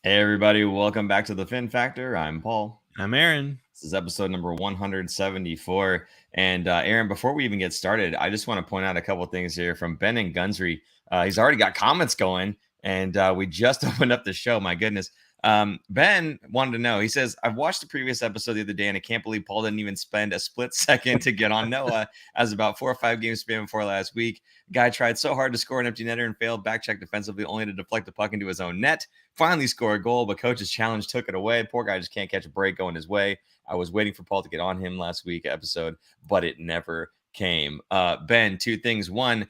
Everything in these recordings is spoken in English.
Everybody, welcome back to the Fin Factor. I'm Paul. I'm Aaron. This is episode number 174. And Aaron, before we even get started, I just want to point out a couple things here from Ben and Gunsry. He's already got comments going, and we just opened up the show. My goodness. Ben wanted to know. He says, I've watched the previous episode the other day, and I can't believe Paul didn't even spend a split second to get on Noah, as about 4 or 5 games spam before last week. Guy tried so hard to score an empty netter and failed back-check defensively, only to deflect the puck into his own net. Finally scored a goal, but coach's challenge took it away. Poor guy just can't catch a break going his way. I was waiting for Paul to get on him last week episode, but it never came. Ben, 2 things. One,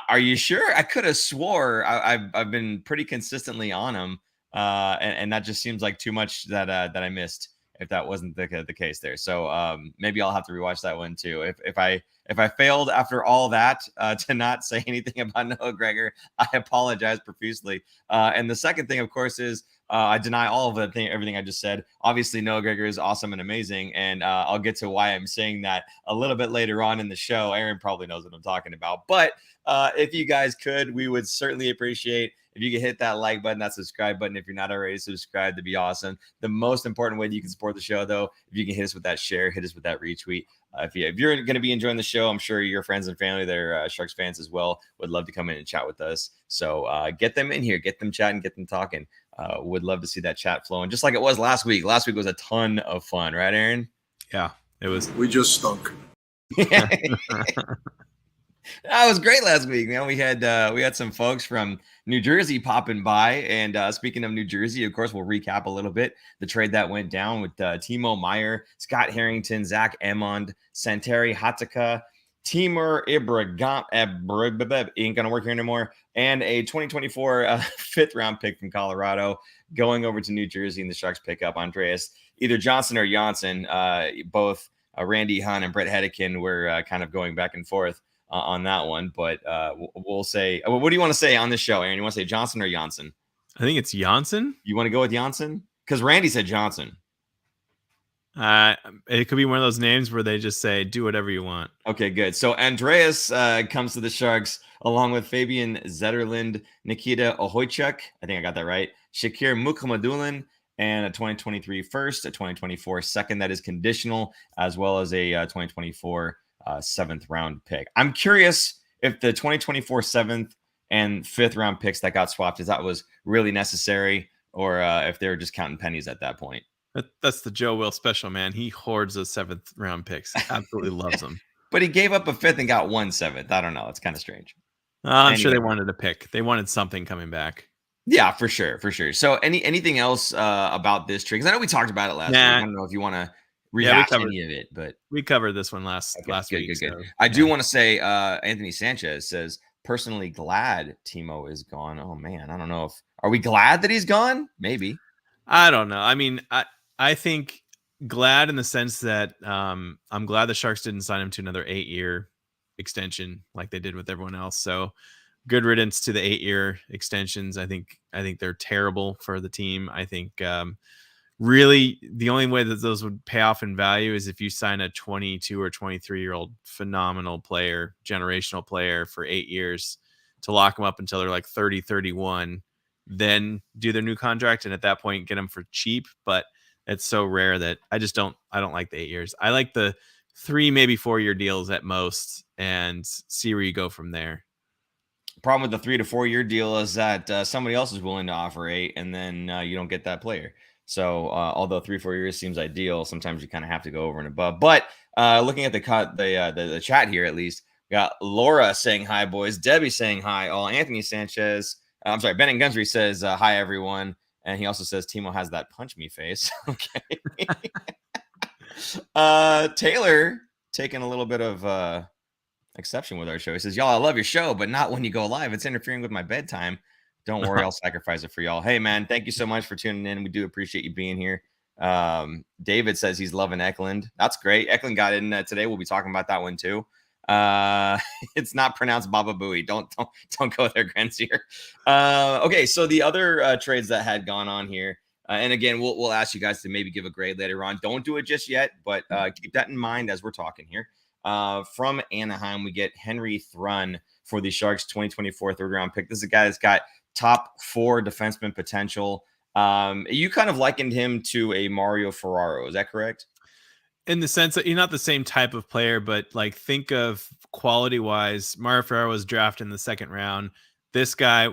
are you sure? I could have swore I've been pretty consistently on him, and that just seems like too much that I missed if that wasn't the case there. So maybe I'll have to rewatch that one too. If I failed after all that to not say anything about Noah Gregor, I apologize profusely. And the second thing, of course, is I deny all of everything I just said. Obviously, Noah Gregor is awesome and amazing, and I'll get to why I'm saying that a little bit later on in the show. Aaron probably knows what I'm talking about. But if you guys could, we would certainly appreciate if you could hit that like button, that subscribe button. If you're not already subscribed, to be awesome. The most important way that you can support the show, though, if you can hit us with that share, hit us with that retweet. If you're going to be enjoying the show, I'm sure your friends and family, they're Sharks fans as well, would love to come in and chat with us. So get them in here, get them chatting, get them talking. Would love to see that chat flowing, just like it was last week. Last week was a ton of fun, right, Aaron? Yeah, it was. We just stunk. That was great last week, man. We had some folks from New Jersey popping by, and speaking of New Jersey, of course, we'll recap a little bit the trade that went down with Timo Meier, Scott Harrington, Zach Emond, Sunseri, Hataka, Timur Ibrahim ain't gonna work here anymore, and a 2024 fifth round pick from Colorado going over to New Jersey, and the Sharks pick up Andreas either Johnson or Janssen. Both Randy Hunt and Brett Hedekin were kind of going back and forth on that one, but we'll say, what do you want to say on this show, Aaron? You want to say Johnson or Janssen? I think it's Janssen. You want to go with Janssen? Because Randy said Johnson. It could be one of those names where they just say, do whatever you want. Okay, good. So Andreas comes to the Sharks along with Fabian Zetterlund, Nikita Ohojchuk, I think I got that right, Shakir Mukhamadullin, and a 2023 first, a 2024 second that is conditional, as well as a 2024 7th round pick. I'm curious if the 2024 7th and 5th round picks that got swapped, if that was really necessary, or if they were just counting pennies at that point. That's the Joe Will special, man. He hoards those 7th round picks. Absolutely loves them. But he gave up a 5th and got 1 7th. I don't know. It's kind of strange. I'm sure they wanted a pick. They wanted something coming back. Yeah, for sure. So anything else about this trade? Because I know we talked about it last week. I don't know if you want to rehash any of it, but we covered this one last week. Good. So, I do want to say Anthony Sanchez says, personally glad Timo is gone. Oh man, I don't know are we glad that he's gone? Maybe. I don't know. I mean, I think glad in the sense that I'm glad the Sharks didn't sign him to another 8-year extension like they did with everyone else. So good riddance to the 8-year extensions. I think they're terrible for the team. I think really the only way that those would pay off in value is if you sign a 22 or 23-year-old phenomenal player, generational player for 8 years to lock them up until they're like 30, 31, then do their new contract. And at that point, get them for cheap. But it's so rare that I don't like the 8 years. I like the 3, maybe 4-year deals at most and see where you go from there. Problem with the 3 to 4 year deal is that somebody else is willing to offer 8, and then you don't get that player. So although 3-4 years seems ideal, sometimes you kind of have to go over and above. But looking at the chat here, at least we got Laura saying hi, boys. Debbie saying hi. All Anthony Sanchez. I'm sorry. Ben and Gunsry says hi, everyone. And he also says Timo has that punch me face. Okay. Taylor taking a little bit of exception with our show. He says, y'all, I love your show, but not when you go live. It's interfering with my bedtime. Don't worry, I'll sacrifice it for y'all. Hey, man, thank you so much for tuning in. We do appreciate you being here. David says he's loving Eklund. That's great. Eklund got in today. We'll be talking about that one too. It's not pronounced Baba Booey. Don't go there, Gransier. Okay, so the other trades that had gone on here, and again, we'll ask you guys to maybe give a grade later on. Don't do it just yet, but keep that in mind as we're talking here. From Anaheim, we get Henry Thrun for the Sharks 2024 third round pick. This is a guy that's got top 4 defenseman potential. You kind of likened him to a Mario Ferraro. Is that correct? In the sense that you're not the same type of player, but like think of quality wise, Mario Ferraro was drafted in the 2nd round. This guy,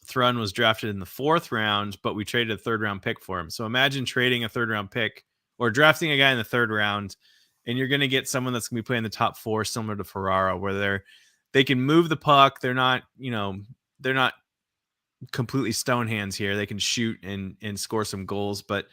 Thrun, was drafted in the 4th round, but we traded a 3rd round pick for him. So imagine trading a 3rd round pick or drafting a guy in the 3rd round, and you're going to get someone that's going to be playing the top 4, similar to Ferraro, where they can move the puck. They're not completely stone hands here. They can shoot and score some goals, but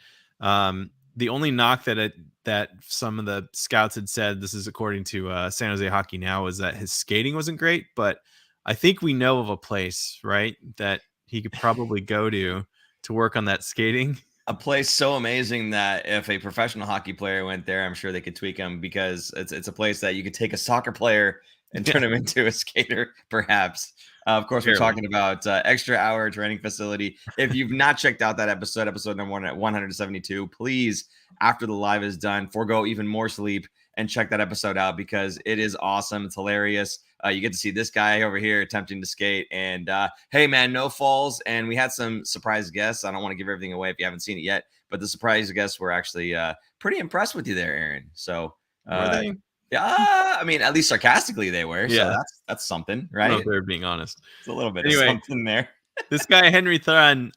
the only knock that some of the scouts had said, this is according to San Jose Hockey Now, was that his skating wasn't great. But I think we know of a place, right, that he could probably go to work on that skating. A place so amazing that if a professional hockey player went there, I'm sure they could tweak him, because it's a place that you could take a soccer player and turn him into a skater, perhaps. Of course, we're talking about Extra Hour Training Facility. If you've not checked out that episode number 172, please, after the live is done, forego even more sleep and check that episode out, because it is awesome. It's hilarious. You get to see this guy over here attempting to skate, and hey, man, no falls. And we had some surprise guests. I don't want to give everything away if you haven't seen it yet, but the surprise guests were actually pretty impressed with you there, Aaron. So were they? Yeah, I mean, at least sarcastically they were. Yeah. So that's something, right? No, they're being honest. It's a little bit Anyway, of something there. This guy, Henry Thrun,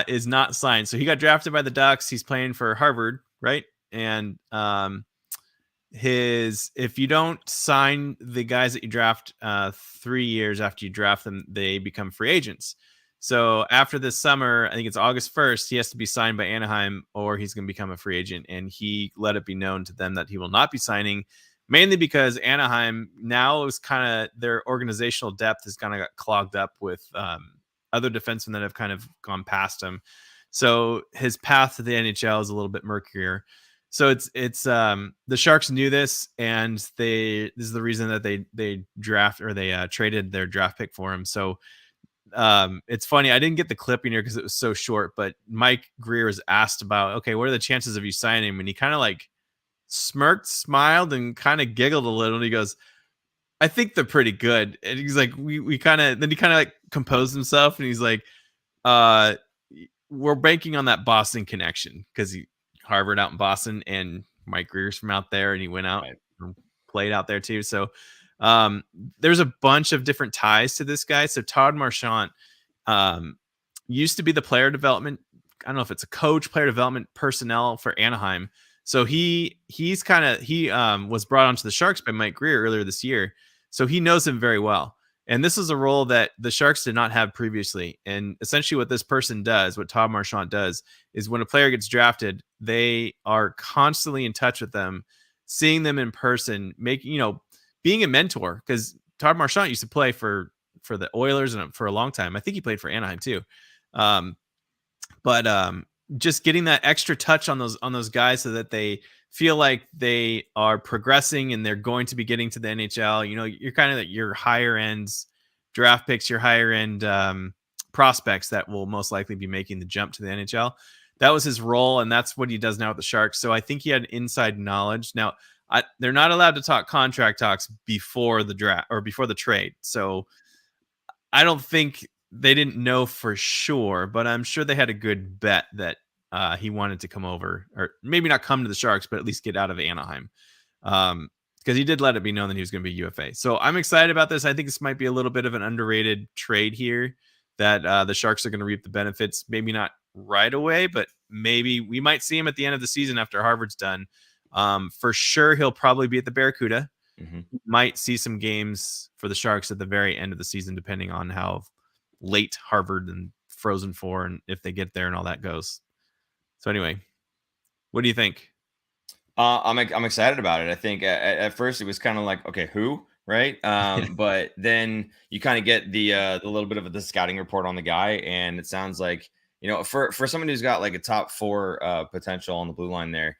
is not signed. So he got drafted by the Ducks. He's playing for Harvard, right? And if you don't sign the guys that you draft 3 years after you draft them, they become free agents. So after this summer, I think it's August 1st, he has to be signed by Anaheim, or he's going to become a free agent. And he let it be known to them that he will not be signing, mainly because Anaheim now is kind of, their organizational depth has kind of got clogged up with other defensemen that have kind of gone past him. So his path to the NHL is a little bit murkier. So it's the Sharks knew this, and this is the reason that they traded their draft pick for him. So it's funny, I didn't get the clip in here because it was so short, but Mike Greer was asked about, okay, what are the chances of you signing him? And he kind of like smirked, smiled, and kind of giggled a little. And he goes, I think they're pretty good. And he's like, we kind of, then he kind of like composed himself, and he's like, we're banking on that Boston connection, because he Harvard out in Boston, and Mike Greer's from out there, and he went out and played out there too. So there's a bunch of different ties to this guy. So Todd Marchant used to be the player development, I don't know if it's a coach, player development personnel for Anaheim. So he was brought onto the Sharks by Mike Greer earlier this year. So he knows him very well. And this is a role that the Sharks did not have previously. And essentially what this person does, what Todd Marchant does, is when a player gets drafted, they are constantly in touch with them, seeing them in person, being a mentor. Because Todd Marchant used to play for the Oilers and for a long time. I think he played for Anaheim too. But just getting that extra touch on those guys so that they feel like they are progressing and they're going to be getting to the NHL. You're kind of your higher end draft picks, your higher end prospects that will most likely be making the jump to the NHL. That was his role, and that's what he does now with the Sharks. So I think he had inside knowledge. Now, they're not allowed to talk contract talks before the draft or before the trade. So I don't think they didn't know for sure, but I'm sure they had a good bet that he wanted to come over, or maybe not come to the Sharks, but at least get out of Anaheim. Because he did let it be known that he was going to be UFA. So I'm excited about this. I think this might be a little bit of an underrated trade here, that the Sharks are going to reap the benefits. Maybe not right away, but maybe we might see him at the end of the season after Harvard's done. For sure, he'll probably be at the Barracuda. Hmm. Might see some games for the Sharks at the very end of the season, depending on how late Harvard and Frozen Four and if they get there and all that goes. So anyway, what do you think? I'm excited about it. I think at first it was kind of like, okay, who, right? But then you kind of get the little bit of the scouting report on the guy, and it sounds like, for someone who's got like a top four potential on the blue line there.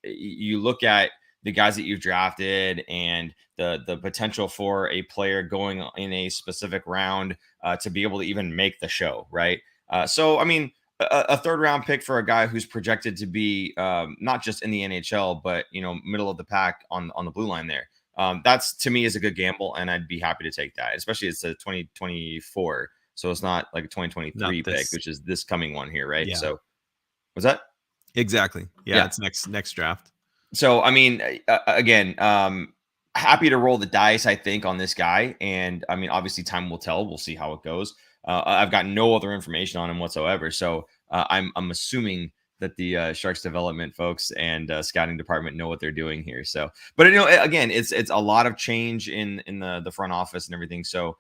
You look at the guys that you've drafted and the potential for a player going in a specific round to be able to even make the show, right? So I mean, a third round pick for a guy who's projected to be not just in the NHL, but middle of the pack on the blue line there. That's to me is a good gamble, and I'd be happy to take that, especially it's a 2024, so it's not like a 2023 pick, which is this coming one here, right? Yeah. So, was that exactly? Yeah, it's next draft. So I mean, again, happy to roll the dice, I think, on this guy, and I mean, obviously, time will tell. We'll see how it goes. I've got no other information on him whatsoever, so I'm assuming that the Sharks development folks and scouting department know what they're doing here. So, but again, it's a lot of change in the front office and everything. So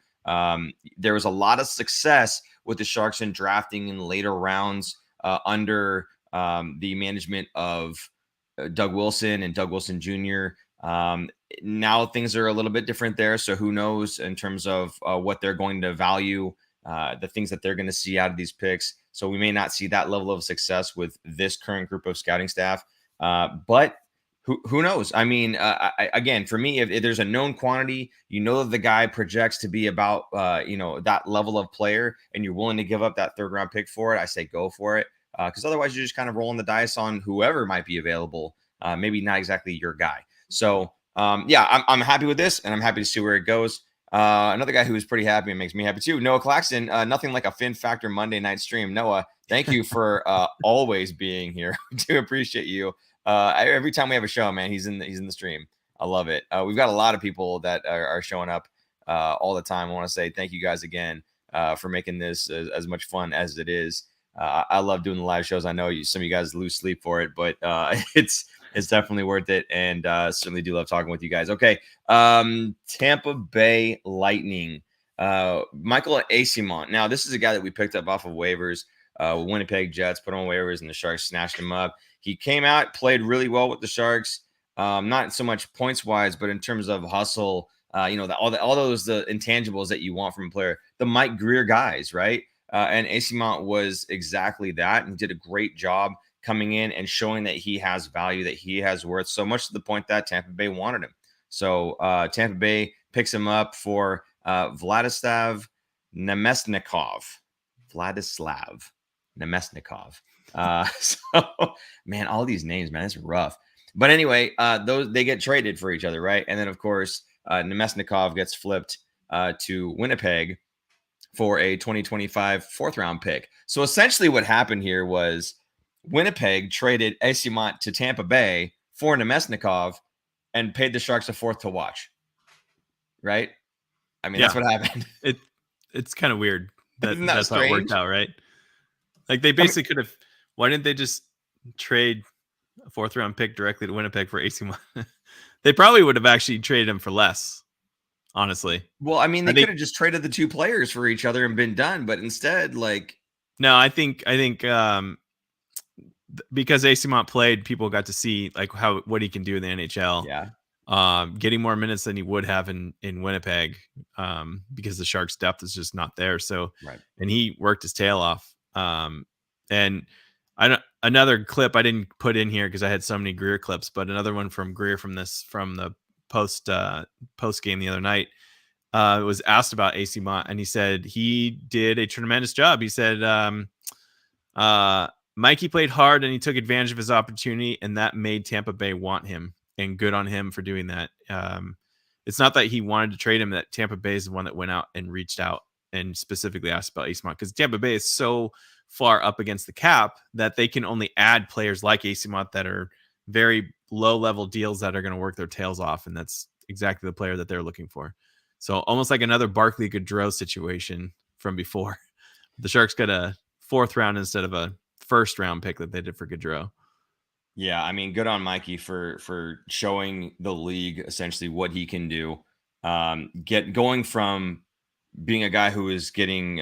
there was a lot of success with the Sharks in drafting in later rounds under the management of Doug Wilson and Doug Wilson Jr. Now things are a little bit different there. So who knows in terms of what they're going to value, the things that they're going to see out of these picks. So we may not see that level of success with this current group of scouting staff. But who knows? I mean, again, for me, if there's a known quantity, that the guy projects to be about, that level of player, and you're willing to give up that third round pick for it, I say go for it. Because otherwise you're just kind of rolling the dice on whoever might be available, maybe not exactly your guy. So yeah, I'm happy with this, and I'm happy to see where it goes. Another guy who is pretty happy and makes me happy too, Noah Claxton. Nothing like a Fin Factor Monday night stream. Noah, thank you for always being here. I do appreciate you. Every time we have a show, man, he's in the stream. I love it. We've got a lot of people that are showing up all the time. I want to say thank you guys again for making this as much fun as it is. I love doing the live shows. I know some of you guys lose sleep for it, but it's definitely worth it. And certainly do love talking with you guys. Okay. Tampa Bay Lightning, Michael Eyssimont. Now, this is a guy that we picked up off of waivers. Winnipeg Jets put on waivers and the Sharks snatched him up. He came out, played really well with the Sharks. Not so much points wise, but in terms of hustle, all those the intangibles that you want from a player, the Mike Greer guys, right? And Eyssimont was exactly that, and did a great job coming in and showing that he has value, that he has worth, so much to the point that Tampa Bay wanted him. So Tampa Bay picks him up for Vladislav Nemesnikov. So man, all these names, man, it's rough. But anyway, those they get traded for each other, right? And then of course, Nemesnikov gets flipped to Winnipeg for a 2025 fourth round pick. So essentially what happened here was Winnipeg traded Eyssimont to Tampa Bay for Nemesnikov and paid the Sharks a fourth to watch. Right? I mean, that's what happened. It's kind of weird that that's how it worked out, right? Like they basically could have. Why didn't they just trade a fourth round pick directly to Winnipeg for Eyssimont? They probably would have actually traded him for less. Honestly. Well, I mean, they could have just traded the two players for each other and been done, but instead, no, I think because Eyssimont played, people got to see what he can do in the NHL. Yeah. Getting more minutes than he would have in Winnipeg, because the Sharks' depth is just not there. So, right. And he worked his tail off. And another clip I didn't put in here because I had so many Greer clips, but another one from Greer from the post game the other night, was asked about Eyssimont, and he said he did a tremendous job. He said Mikey played hard and he took advantage of his opportunity, and that made Tampa Bay want him, and good on him for doing that. It's not that he wanted to trade him, that Tampa Bay is the one that went out and reached out and specifically asked about Eyssimont, because Tampa Bay is so far up against the cap that they can only add players like Eyssimont that are very low level deals that are going to work their tails off. And that's exactly the player that they're looking for. So almost like another Barclay Goodrow situation from before. The Sharks got a fourth round instead of a first round pick that they did for Goodrow. Yeah, I mean, good on Mikey for showing the league essentially what he can do. Going from being a guy who is getting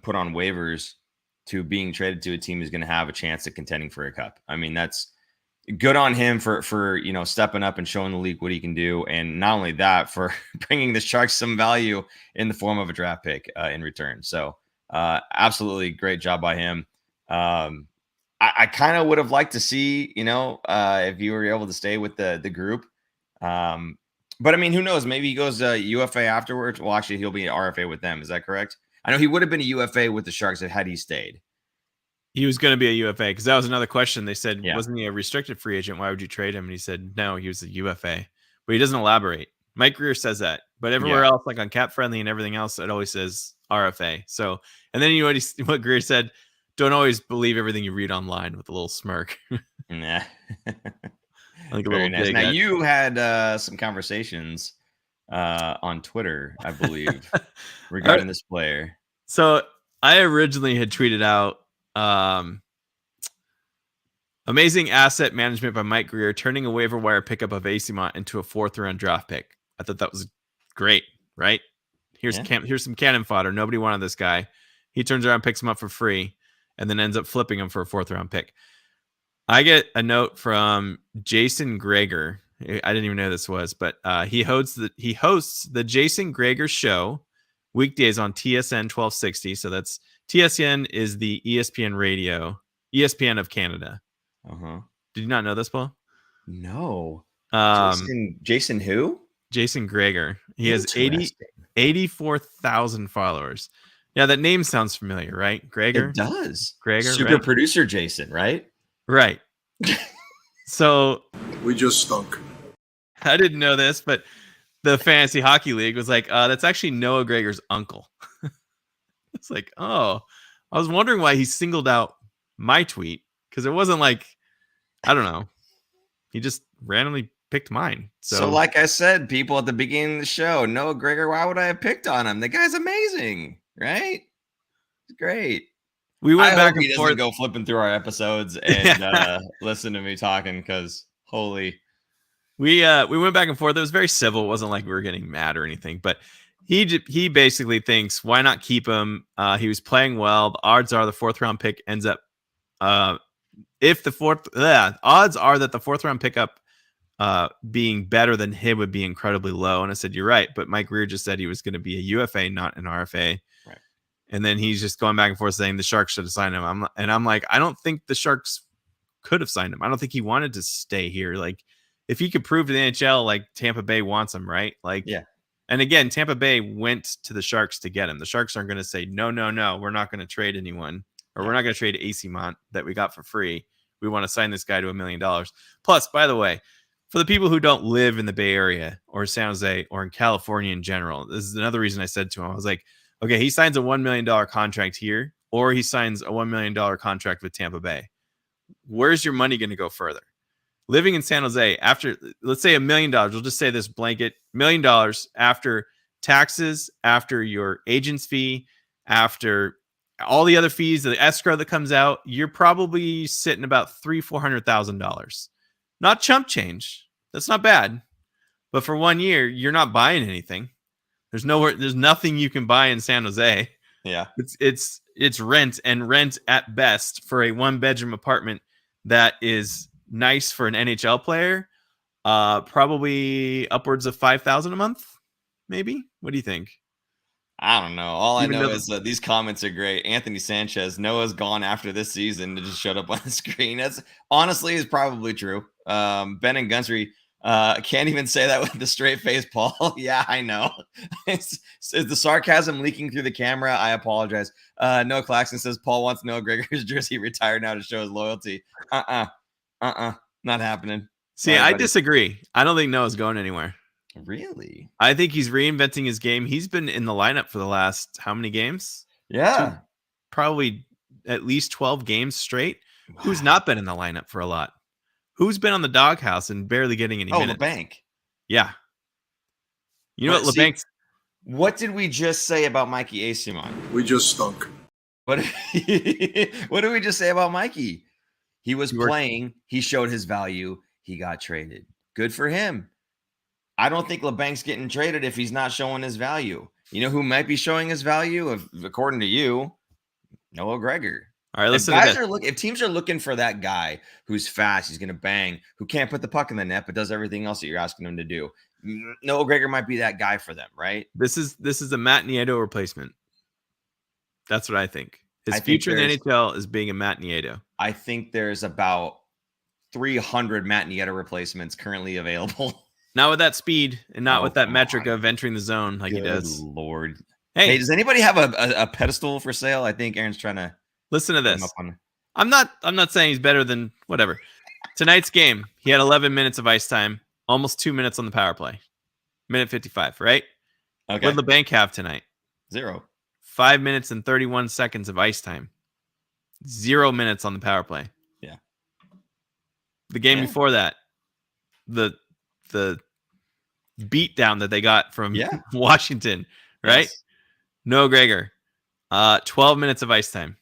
put on waivers to being traded to a team who's going to have a chance at contending for a cup. I mean, that's good on him for stepping up and showing the league what he can do, and not only that, for bringing the Sharks some value in the form of a draft pick in return. So absolutely great job by him. I kind of would have liked to see, if you were able to stay with the group. But I mean, who knows? Maybe he goes UFA afterwards. Well, actually, he'll be an RFA with them. Is that correct? I know he would have been a UFA with the Sharks had he stayed. He was going to be a UFA because that was another question. They said, Yeah. wasn't he a restricted free agent? Why would you trade him? And he said, no, he was a UFA. But he doesn't elaborate. Mike Greer says that. But everywhere else, like on Cap Friendly and everything else, it always says RFA. So, and then you know what Greer said? Don't always believe everything you read online, with a little smirk. Nah. Like Very nice. Now, you had some conversations on Twitter, I believe, regarding this player. So I originally had tweeted out amazing asset management by Mike Greer, turning a waiver wire pickup of Eyssimont into a 4th round draft pick. I thought that was great, right? Here's some cannon fodder. Nobody wanted this guy. He turns around, picks him up for free, and then ends up flipping him for a 4th round pick. I get a note from Jason Greger. I didn't even know this was, but he hosts the Jason Greger show weekdays on TSN 1260. So that's TSN is the ESPN radio, ESPN of Canada. Did you not know this, Paul? No. Jason who? Jason Greger. He has 84,000 followers. Yeah, that name sounds familiar, right? Greger? It does. Greger, Super right? producer Jason, right? Right. So we just stunk. I didn't know this, but the Fantasy Hockey League was like, that's actually Noah Greger's uncle. It's like, oh, I was wondering why he singled out my tweet, because it wasn't like, I don't know. He just randomly picked mine. So like I said, people at the beginning of the show, Noah Greger, why would I have picked on him? The guy's amazing, right? He's great. We went back and he forth. Doesn't go flipping through our episodes and listen to me talking, because holy. We went back and forth. It was very civil. It wasn't like we were getting mad or anything, but he basically thinks, why not keep him? He was playing well. The odds are the 4th round pick ends up odds are that the 4th round pickup being better than him would be incredibly low. And I said, you're right, but Mike Greer just said he was going to be a UFA, not an RFA. Right. And then he's just going back and forth saying the Sharks should have signed him. I'm like, I don't think the Sharks could have signed him. I don't think he wanted to stay here. Like, if he could prove to the NHL, like, Tampa Bay wants him, right? Like, yeah. And again, Tampa Bay went to the Sharks to get him. The Sharks aren't going to say, no, we're not going to trade anyone, or we're not going to trade Eyssimont that we got for free. We want to sign this guy to $1 million. Plus, by the way, for the people who don't live in the Bay Area or San Jose or in California in general, this is another reason I said to him, I was like, okay, he signs a $1 million contract here, or he signs a $1 million contract with Tampa Bay. Where's your money going to go further? Living in San Jose, after, let's say $1 million, we'll just say this blanket, $1 million after taxes, after your agent's fee, after all the other fees, the escrow that comes out, you're probably sitting about $300,000-$400,000. Not chump change. That's not bad. But for 1 year, you're not buying anything. There's nothing you can buy in San Jose. Yeah. It's rent, and rent at best for a 1-bedroom apartment that is nice for an NHL player, probably upwards of $5,000 a month, maybe. What do you think? I don't know. All I know is that these comments are great. Anthony Sanchez, Noah's gone after this season, to just showed up on the screen. That's honestly is probably true. Ben and Gunsry can't even say that with the straight face, Paul. Yeah, I know. Is the sarcasm leaking through the camera? I apologize. Noah Claxton says Paul wants Noah Greger's jersey retired now to show his loyalty. Not happening. See, I disagree. I don't think Noah's going anywhere. Really? I think he's reinventing his game. He's been in the lineup for the last how many games? Yeah. Probably at least 12 games straight. Wow. Who's not been in the lineup for a lot? Who's been on the doghouse and barely getting any minutes? LeBanc. Yeah. You know what, LeBanc? What did we just say about Mikey Eyssimont? We just stunk. What did we just say about Mikey? He was playing. He showed his value. He got traded. Good for him. I don't think LeBank's getting traded if he's not showing his value. You know who might be showing his value, according to you? Noah Gregor. All right, listen to this. If teams are looking for that guy who's fast, he's going to bang, who can't put the puck in the net, but does everything else that you're asking him to do, Noah Gregor might be that guy for them, right? This is a Matt Nieto replacement. That's what I think. His future in the NHL is being a Matt Nieto. I think there's about 300 Matt Nieto replacements currently available. Not with that speed and not with that metric of entering the zone like he does. Lord. Hey, does anybody have a pedestal for sale? I think Aaron's trying to listen to this. I'm not saying he's better than whatever. Tonight's game, he had 11 minutes of ice time, almost 2 minutes on the power play. Minute 55, right? Okay. What did the bank have tonight? 0. 5 minutes and 31 seconds of ice time. 0 minutes on the power play. Yeah. The game before that, the beat down that they got from Washington, right? Yes. Noah Gregor, 12 minutes of ice time.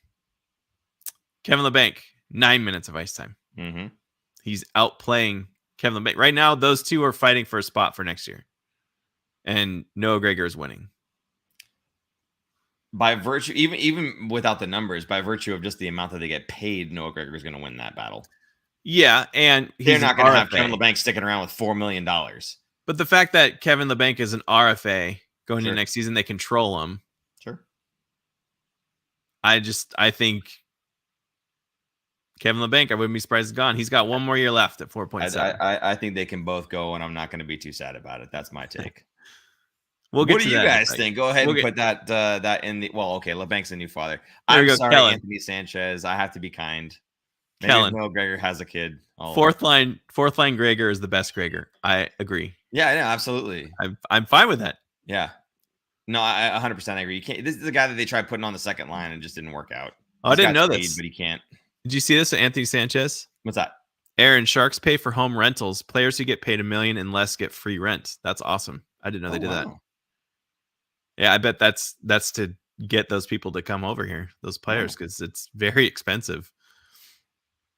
Kevin LeBanc, 9 minutes of ice time. Mm-hmm. He's outplaying Kevin LeBanc. Right now, those two are fighting for a spot for next year. And Noah Gregor is winning. By virtue, even without the numbers, by virtue of just the amount that they get paid, Noah Gregor is going to win that battle. Yeah, and they're not going to have Kevin LeBanc sticking around with $4 million. But the fact that Kevin LeBanc is an RFA going into next season, they control him. Sure. I think Kevin LeBanc, I wouldn't be surprised he's gone. He's got one more year left at 4.7. I think they can both go, and I'm not going to be too sad about it. That's my take. What do you guys think? Go ahead and put that in the. Well, okay, LeBanc's the new father. I'm sorry, Kellen. Anthony Sanchez. I have to be kind. Maybe Noah Gregor has a kid. Fourth line Gregor is the best Gregor. I agree. Yeah, absolutely. I'm fine with that. Yeah. No, I 100% agree. You can't. This is the guy that they tried putting on the second line and just didn't work out. I didn't know this, but he can't. Did you see this with Anthony Sanchez? What's that? Aaron, Sharks pay for home rentals. Players who get paid $1 million and less get free rent. That's awesome. I didn't know they did that. Yeah, I bet that's to get those people to come over here, those players, because it's very expensive.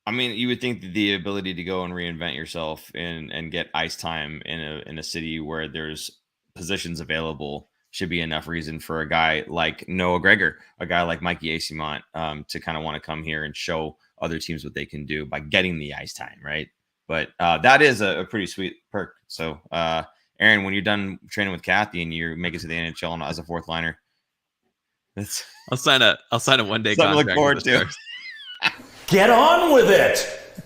I mean, you would think that the ability to go and reinvent yourself and get ice time in a city where there's positions available should be enough reason for a guy like Noah Gregor, a guy like Mikey Eyssimont, to kind of want to come here and show other teams what they can do by getting the ice time, right? But that is a pretty sweet perk. So, Aaron, when you're done training with Kathy and you make it to the NHL as a fourth liner, I'll sign a 1-day contract. Something to look forward to. Get on with it.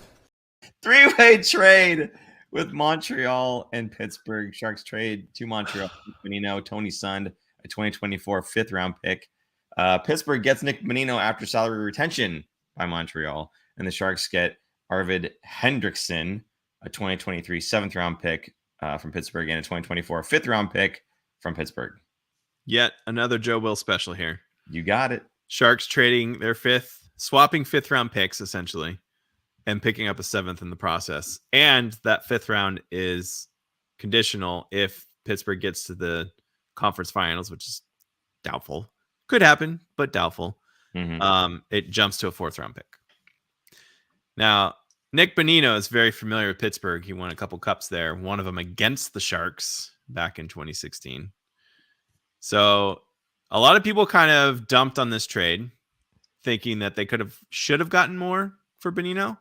3-way trade with Montreal and Pittsburgh. Sharks trade to Montreal. Bonino, Tony Sund, a 2024 5th-round pick. Pittsburgh gets Nick Bonino after salary retention by Montreal, and the Sharks get Arvid Hendrickson, a 2023 7th-round pick from Pittsburgh, and a 2024 5th-round pick from Pittsburgh. Yet another Joe Will special here. You got it. Sharks trading their swapping 5th-round picks, essentially, and picking up a 7th in the process. And that 5th round is conditional if Pittsburgh gets to the conference finals, which is doubtful. Could happen, but doubtful. Mm-hmm. It jumps to a 4th-round pick. Now, Nick Bonino is very familiar with Pittsburgh. He won a couple cups there, one of them against the Sharks back in 2016. So a lot of people kind of dumped on this trade, thinking that they should have gotten more for Bonino.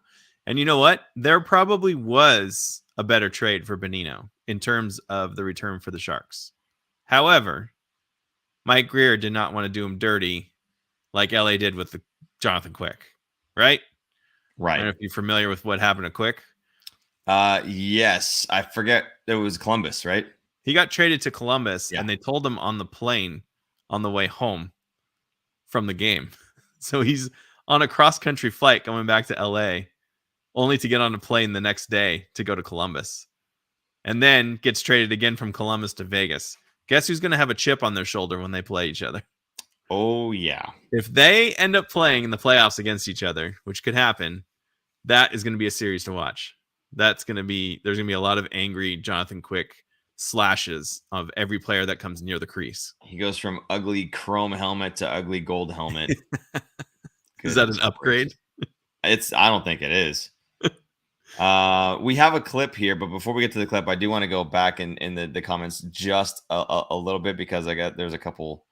And you know what? There probably was a better trade for Bonino in terms of the return for the Sharks. However, Mike Grier did not want to do him dirty like LA did with the Jonathan Quick, right? Right. I don't know if you're familiar with what happened to Quick. Yes. I forget. It was Columbus, right? He got traded to Columbus, and they told him on the plane on the way home from the game. So he's on a cross-country flight going back to LA, only to get on a plane the next day to go to Columbus. And then gets traded again from Columbus to Vegas. Guess who's going to have a chip on their shoulder when they play each other? Oh, yeah. If they end up playing in the playoffs against each other, which could happen, that is going to be a series to watch. There's going to be a lot of angry Jonathan Quick slashes of every player that comes near the crease. He goes from ugly chrome helmet to ugly gold helmet. Is that an upgrade? I don't think it is. We have a clip here, but before we get to the clip, I do want to go back in the comments just a little bit because there's a couple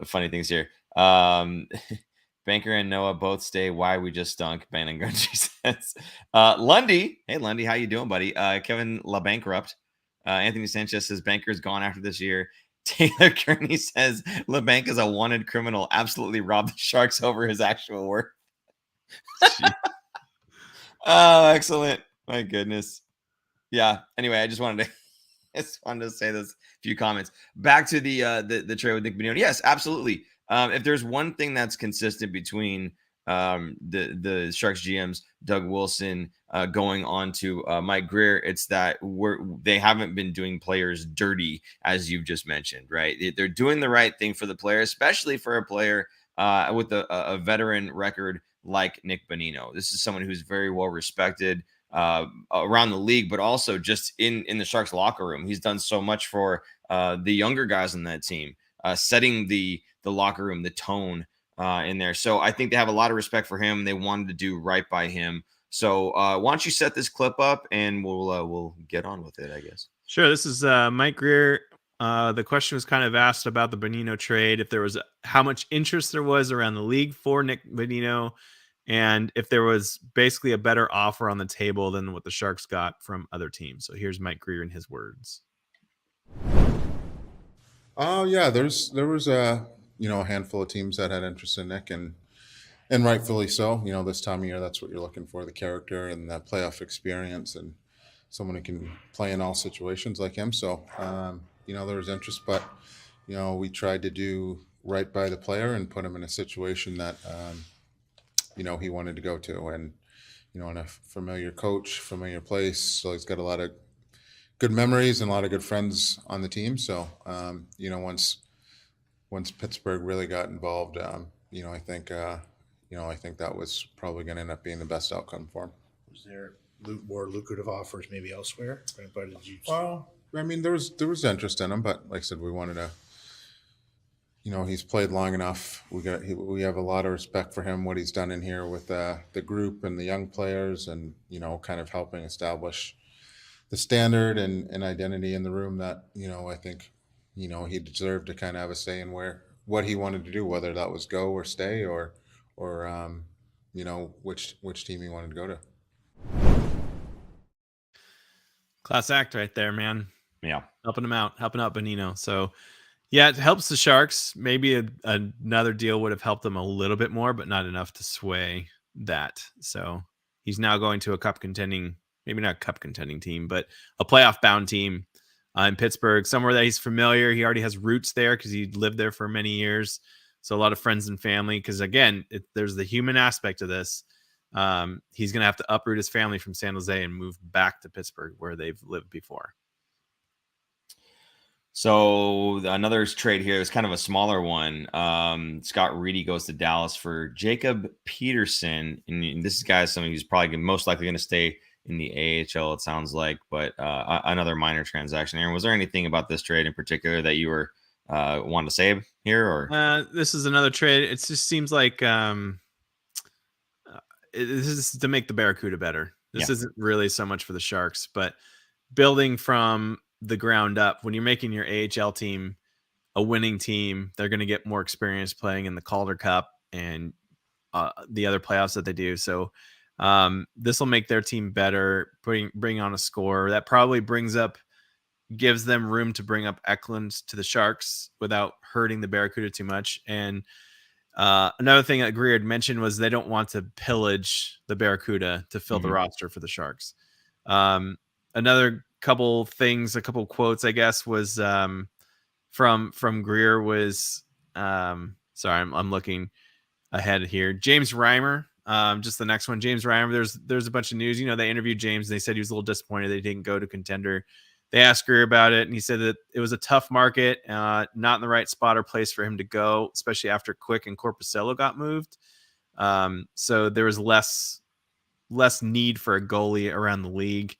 funny things here. Banker and Noah both stay. Why we just stunk. Ben and Grungy says. Lundy, hey Lundy, how you doing, buddy? Kevin LaBankrupt. Anthony Sanchez says Banker's gone after this year. Taylor Kearney says LeBanc is a wanted criminal. Absolutely robbed the Sharks over his actual work. Oh, excellent! My goodness. Yeah. Anyway, I just wanted to say those few comments. Back to the trade with Nick Bonino. Yes, absolutely. If there's one thing that's consistent between the Sharks GMs, Doug Wilson, going on to Mike Grier, it's that they haven't been doing players dirty, as you've just mentioned, right? They're doing the right thing for the player, especially for a player with a veteran record like Nick Bonino. This is someone who's very well respected around the league, but also just in the Sharks locker room. He's done so much for the younger guys on that team, setting the locker room, the tone in there. So I think they have a lot of respect for him. They wanted to do right by him. So why don't you set this clip up and we'll get on with it, I guess. Sure. This is Mike Grier. The question was kind of asked about the Bonino trade, if there was how much interest there was around the league for Nick Bonino, and if there was basically a better offer on the table than what the Sharks got from other teams. So here's Mike Grier in his words. Oh yeah, there was a handful of teams that had interest in Nick, and rightfully so. This time of year, that's what you're looking for: the character and that playoff experience, and someone who can play in all situations like him. So there was interest, but we tried to do right by the player and put him in a situation that he wanted to go to, and in a familiar coach, familiar place. So he's got a lot of good memories and a lot of good friends on the team. So once Pittsburgh really got involved, I think that was probably going to end up being the best outcome for him. Was there more lucrative offers maybe elsewhere? But did you? Well, I mean, there was interest in him, but like I said, we wanted to. He's played long enough. We have a lot of respect for him, what he's done in here with the group and the young players, and kind of helping establish the standard and identity in the room that I think he deserved to kind of have a say in what he wanted to do, whether that was go or stay or which team he wanted to go to. Class act right there, man. Yeah, helping out Bonino. So yeah, it helps the Sharks. Maybe another deal would have helped them a little bit more, but not enough to sway that. So he's now going to a cup contending, maybe not a cup contending team, but a playoff bound team in Pittsburgh, somewhere that he's familiar. He already has roots there because he lived there for many years. So a lot of friends and family, because again, there's the human aspect of this. He's going to have to uproot his family from San Jose and move back to Pittsburgh where they've lived before. So another trade here is kind of a smaller one. Scott Reedy goes to Dallas for Jacob Peterson. And this guy is somebody who's probably most likely going to stay in the AHL, it sounds like, but another minor transaction. Aaron, was there anything about this trade in particular that you were wanting to say here? Or this is another trade. It just seems like this is to make the Barracuda better. This isn't really so much for the Sharks, but building from the ground up. When you're making your AHL team a winning team, they're going to get more experience playing in the Calder Cup and the other playoffs that they do. So this will make their team better, bring on a scorer that probably gives them room to bring up Eklund to the Sharks without hurting the Barracuda too much. And another thing that Grier had mentioned was they don't want to pillage the Barracuda to fill the roster for the Sharks. Another couple quotes, I guess, was from Grier was sorry, I'm looking ahead here. James Reimer, just the next one. James Reimer, there's a bunch of news. They interviewed James and they said he was a little disappointed they didn't go to contender. They asked Grier about it, and he said that it was a tough market, not in the right spot or place for him to go, especially after Quick and Corpusalo got moved. So there was less need for a goalie around the league.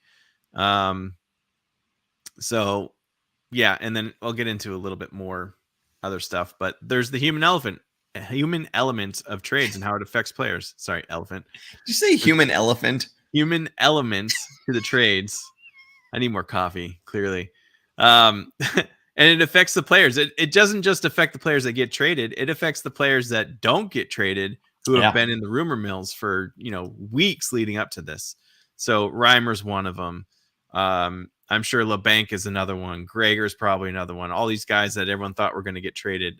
So yeah, and then I'll get into a little bit more other stuff, but there's the human elephant, human element of trades and how it affects players. Sorry, elephant. Did you say human elephant? Human elements to the trades. I need more coffee, clearly. And it affects the players. It doesn't just affect the players that get traded. It affects the players that don't get traded, who have been in the rumor mills for, weeks leading up to this. So Reimer's one of them. I'm sure LeBanc is another one. Gregor's probably another one. All these guys that everyone thought were going to get traded.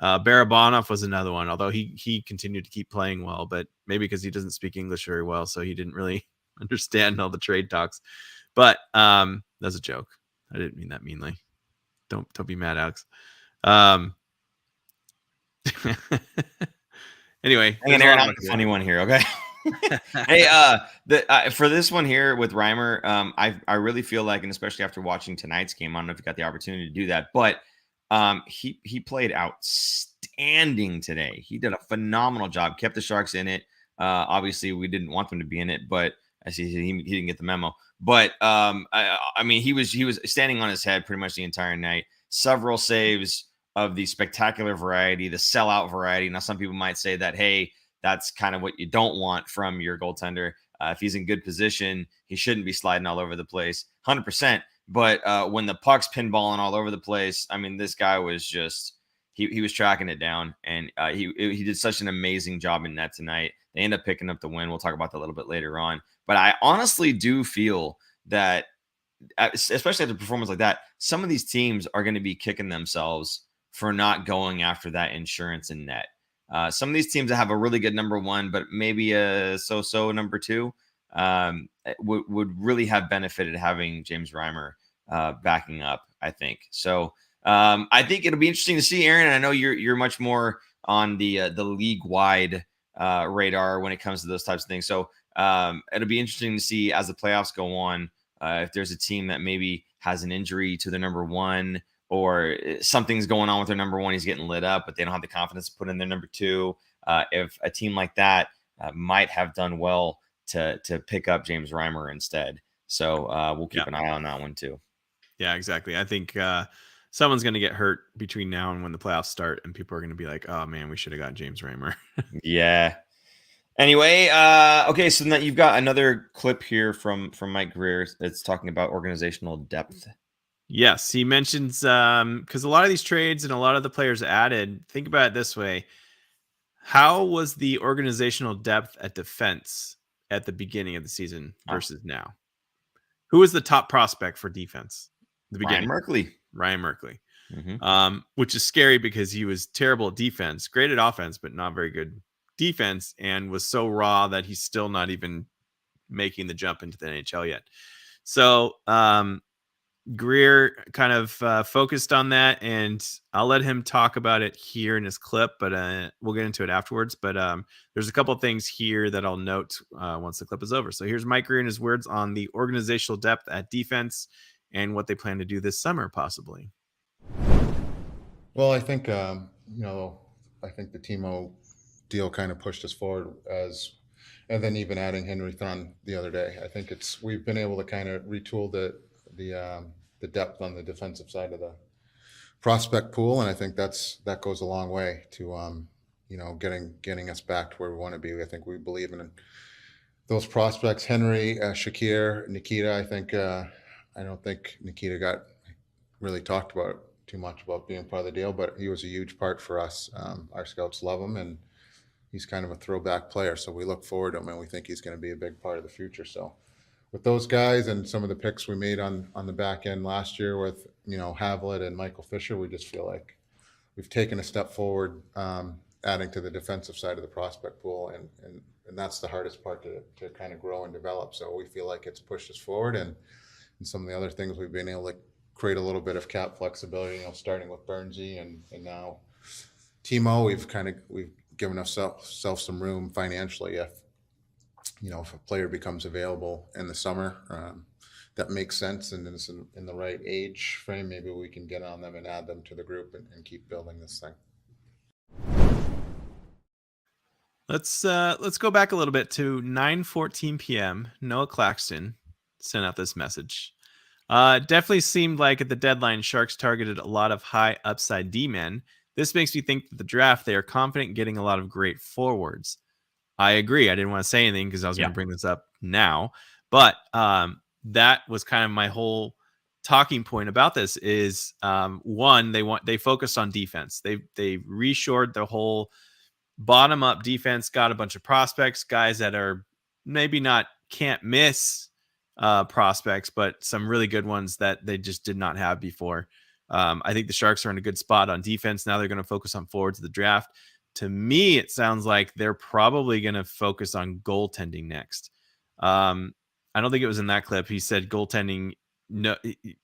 Barabanov was another one, although he continued to keep playing well, but maybe because he doesn't speak English very well, so he didn't really understand all the trade talks. But that's a joke. I didn't mean that meanly. Don't be mad, Alex. Anyway, Aaron, I'm the funny one here, okay? Hey, for this one here with Reimer, I really feel like, and especially after watching tonight's game, I don't know if you got the opportunity to do that, but he played outstanding today. He did a phenomenal job, kept the Sharks in it. Obviously, we didn't want them to be in it, but I see he didn't get the memo. But I mean, he was standing on his head pretty much the entire night. Several saves of the spectacular variety, the sellout variety. Now, some people might say that, hey, that's kind of what you don't want from your goaltender. If he's in good position, he shouldn't be sliding all over the place, 100%. But when the puck's pinballing all over the place, I mean, this guy was just he was tracking it down, and he did such an amazing job in net tonight. They end up picking up the win. We'll talk about that a little bit later on. But I honestly do feel that, especially after a performance like that, some of these teams are going to be kicking themselves for not going after that insurance in net. Some of these teams that have a really good number one, but maybe a so-so number two, would really have benefited having James Reimer backing up, I think. So I think it'll be interesting to see, Aaron. I know you're much more on the league-wide radar when it comes to those types of things. So it'll be interesting to see as the playoffs go on, if there's a team that maybe has an injury to their number one, or something's going on with their number one, he's getting lit up, but they don't have the confidence to put in their number two. If a team like that might have done well to pick up James Reimer instead. So we'll keep an eye on that one too. Yeah, exactly. I think someone's going to get hurt between now and when the playoffs start, and people are going to be like, oh man, we should have got James Reimer. Yeah. Anyway, okay, so now you've got another clip here from Mike Greer that's talking about organizational depth. Yes, he mentions because a lot of these trades and a lot of the players added, think about it this way. How was the organizational depth at defense at the beginning of the season versus now? Who was the top prospect for defense? The beginning. Ryan Merkley. Mm-hmm. Which is scary because he was terrible at defense, great at offense, but not very good defense, and was so raw that he's still not even making the jump into the NHL yet. So Greer kind of focused on that, and I'll let him talk about it here in his clip, but we'll get into it afterwards. But there's a couple of things here that I'll note once the clip is over. So here's Mike Greer and his words on the organizational depth at defense and what they plan to do this summer, possibly. Well, I think I think the Timo deal kind of pushed us forward, and then even adding Henry Thrun the other day. I think we've been able to kind of retool the depth on the defensive side of the prospect pool, and I think that goes a long way to getting us back to where we want to be. I think we believe in those prospects: Henry, Shakir, Nikita. I think I don't think Nikita got really talked about too much about being part of the deal, but he was a huge part for us. Our scouts love him, and he's kind of a throwback player, so we look forward to him, and we think he's going to be a big part of the future. So with those guys and some of the picks we made on the back end last year with Havlet and Michael Fisher, we just feel like we've taken a step forward, adding to the defensive side of the prospect pool, and that's the hardest part to kind of grow and develop. So we feel like it's pushed us forward, and some of the other things we've been able to create a little bit of cap flexibility, starting with Bernsey and now Timo. We've given ourselves some room financially if a player becomes available in the summer that makes sense and is in the right age frame, maybe we can get on them and add them to the group and keep building this thing. Let's go back a little bit to 9:14 p.m. Noah Claxton sent out this message. Definitely seemed like at the deadline, Sharks targeted a lot of high upside D-men This makes me think that the draft, they are confident getting a lot of great forwards. I agree. I didn't want to say anything because I was going to bring this up now, but that was kind of my whole talking point about this is one, they focused on defense. They reshored the whole bottom up defense, got a bunch of prospects, guys that are maybe not can't miss prospects, but some really good ones that they just did not have before. I think the Sharks are in a good spot on defense. Now they're going to focus on forwards of the draft. To me, it sounds like they're probably going to focus on goaltending next. I don't think it was in that clip. He said goaltending. No,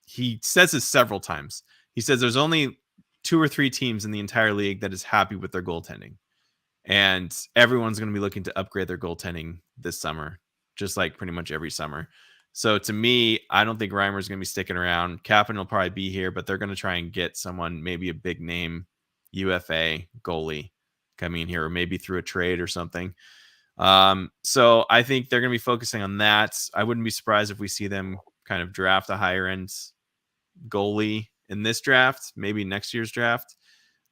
he says this several times. He says there's only 2 or 3 teams in the entire league that is happy with their goaltending. And everyone's going to be looking to upgrade their goaltending this summer, just like pretty much every summer. So to me, I don't think Reimer's going to be sticking around. Kapanen will probably be here, but they're going to try and get someone, maybe a big name UFA goalie coming in here, or maybe through a trade or something. So I think they're going to be focusing on that. I wouldn't be surprised if we see them kind of draft a higher end goalie in this draft, maybe next year's draft.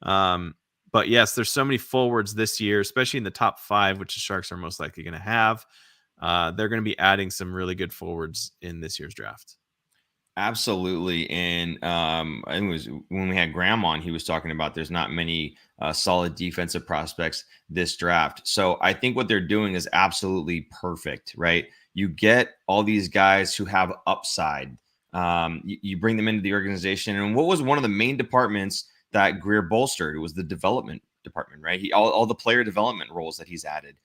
But yes, there's so many forwards this year, especially in the top 5, which the Sharks are most likely going to have. They're going to be adding some really good forwards in this year's draft. Absolutely. And I think it was when we had Graham on, he was talking about there's not many solid defensive prospects this draft. So I think what they're doing is absolutely perfect, right? You get all these guys who have upside. You bring them into the organization. And what was one of the main departments that Greer bolstered? It was the development department, right? All the player development roles that he's added.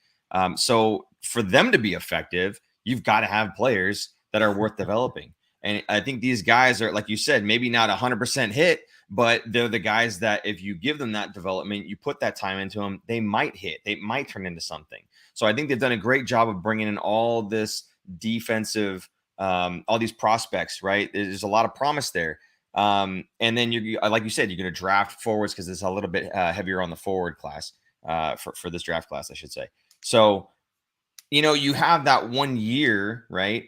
So for them to be effective, you've got to have players that are worth developing. And I think these guys are, like you said, maybe not 100% hit, but they're the guys that if you give them that development, you put that time into them, they might hit, they might turn into something. So I think they've done a great job of bringing in all this defensive, all these prospects, right? There's a lot of promise there. And then you, like you said, you're going to draft forwards because it's a little bit heavier on the forward class for this draft class, I should say. So, you have that 1 year, right?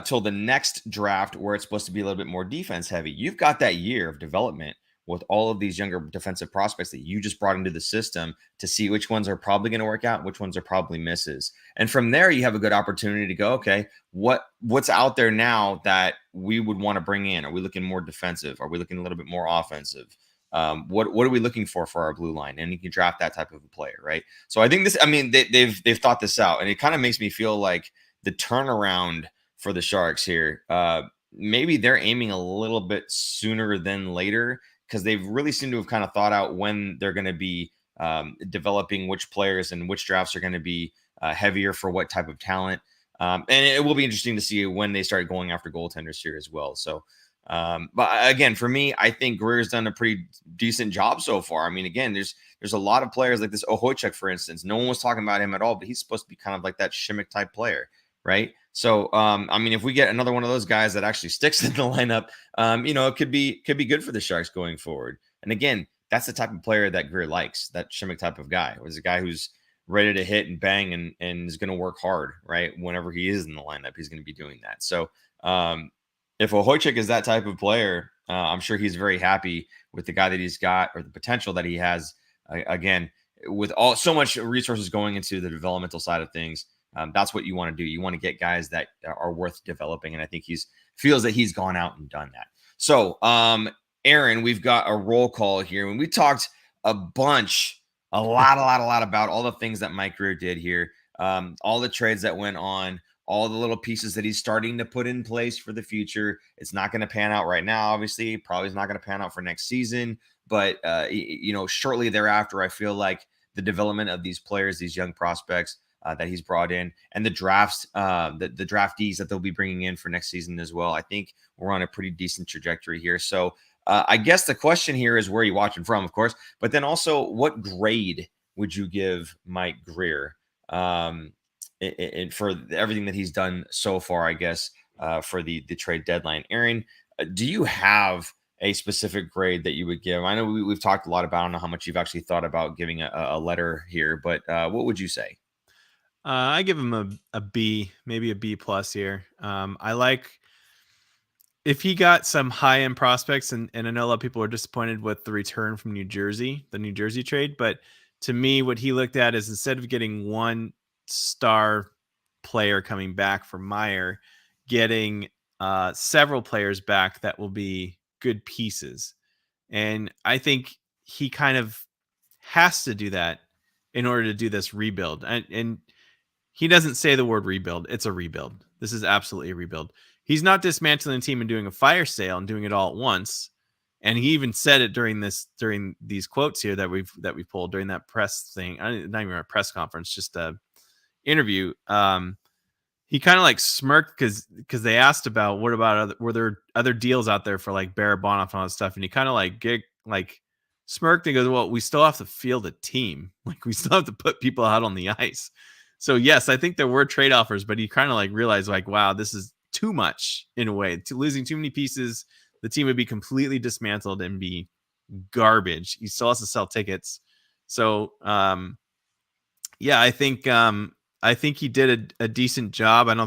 Till the next draft where it's supposed to be a little bit more defense heavy. You've got that year of development with all of these younger defensive prospects that you just brought into the system to see which ones are probably going to work out, which ones are probably misses. And from there, you have a good opportunity to go, okay, what's out there now that we would want to bring in? Are we looking more defensive? Are we looking a little bit more offensive? What are we looking for our blue line? And you can draft that type of a player, right? So I think they've thought this out, and it kind of makes me feel like the turnaround for the Sharks here, maybe they're aiming a little bit sooner than later, because they've really seemed to have kind of thought out when they're going to be developing which players and which drafts are going to be heavier for what type of talent. And it will be interesting to see when they start going after goaltenders here as well. So, but again, for me, I think Greer's done a pretty decent job so far. I mean, again, there's a lot of players like this Ohojchuk, for instance. No one was talking about him at all, but he's supposed to be kind of like that Shimmick type player, right? So, I mean, if we get another one of those guys that actually sticks in the lineup, it could be good for the Sharks going forward. And again, that's the type of player that Greer likes, that Shimmick type of guy. Was a guy who's ready to hit and bang and is going to work hard, right? Whenever he is in the lineup, he's going to be doing that. So, if Ohojchuk is that type of player, I'm sure he's very happy with the guy that he's got, or the potential that he has. Again, with so much resources going into the developmental side of things. That's what you want to do. You want to get guys that are worth developing. And I think feels that he's gone out and done that. So, Aaron, we've got a roll call here. And we talked a lot about all the things that Mike Greer did here. All the trades that went on, all the little pieces that he's starting to put in place for the future. It's not going to pan out right now, obviously. Probably is not going to pan out for next season. But, shortly thereafter, I feel like the development of these players, these young prospects, that he's brought in, and the drafts, the draftees that they'll be bringing in for next season as well. I think we're on a pretty decent trajectory here. So I guess the question here is where you're watching from, of course, but then also what grade would you give Mike Greer and for everything that he's done so far, I guess, for the trade deadline? Aaron, do you have a specific grade that you would give? I know we've talked a lot about, I don't know how much you've actually thought about giving a letter here, but what would you say? I give him a B, maybe a B plus here. I like if he got some high end prospects, and I know a lot of people are disappointed with the return from New Jersey, the New Jersey trade, but to me, what he looked at is instead of getting one star player coming back from Meier, getting several players back that will be good pieces. And I think he kind of has to do that in order to do this rebuild. And he doesn't say the word rebuild. It's a rebuild. This is absolutely a rebuild. He's not dismantling the team and doing a fire sale and doing it all at once. And he even said it during these quotes here that we pulled during that press thing. Not even a press conference, just a interview. He kind of like smirked because they asked about were there other deals out there for like Barracuda and all that stuff, and he kind of like smirked and goes, "Well, we still have to field a team. Like we still have to put people out on the ice." So yes, I think there were trade offers, but he kind of like realized like, wow, this is too much in a way. Losing too many pieces, the team would be completely dismantled and be garbage. He still has to sell tickets. So yeah, I think he did a decent job. I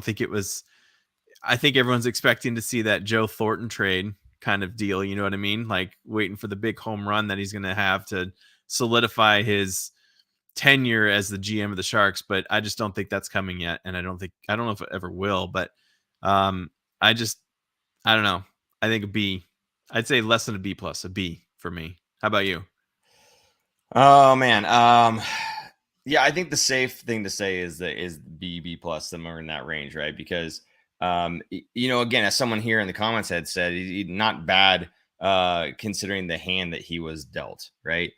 think everyone's expecting to see that Joe Thornton trade kind of deal. You know what I mean? Like waiting for the big home run that he's going to have to solidify his tenure as the GM of the Sharks. But I just don't think that's coming yet. And I don't know if it ever will, but I don't know. I think a B. I'd say less than a B plus, a B for me. How about you? Oh man. Yeah, I think the safe thing to say is B plus, somewhere in that range, right? Because again, as someone here in the comments had said, he's not bad considering the hand that he was dealt, right?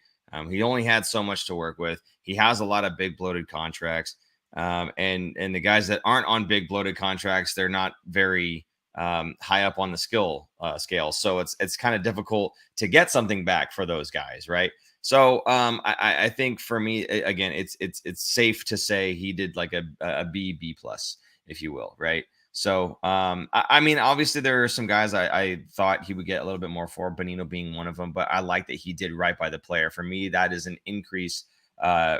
He only had so much to work with. He has a lot of big bloated contracts, and the guys that aren't on big bloated contracts, they're not very high up on the skill scale. So it's kind of difficult to get something back for those guys, right? So I think for me, again, it's safe to say he did like a B plus, if you will, right? So I mean, obviously there are some guys I thought he would get a little bit more for, Bonino being one of them, but I like that he did right by the player. For me, that is an increase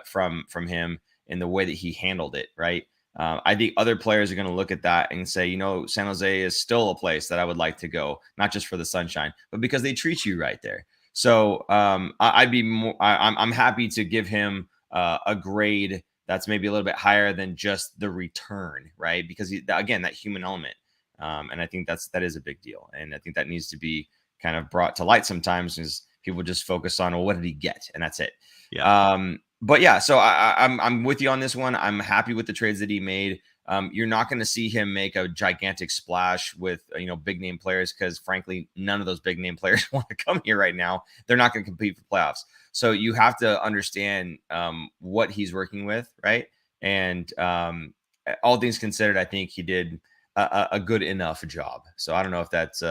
from him in the way that he handled it, right? I think other players are going to look at that and say, San Jose is still a place that I would like to go, not just for the sunshine, but because they treat you right there. So I'm happy to give him a grade that's maybe a little bit higher than just the return, right? Because again, that human element, and I think that is a big deal, and I think that needs to be kind of brought to light sometimes, is people just focus on, well, what did he get, and that's it. Yeah. But yeah, so I'm with you on this one. I'm happy with the trades that he made. You're not going to see him make a gigantic splash with big name players, because frankly, none of those big name players want to come here right now. They're not going to compete for playoffs. So you have to understand what he's working with, right? And all things considered, I think he did a good enough job. So I don't know if that's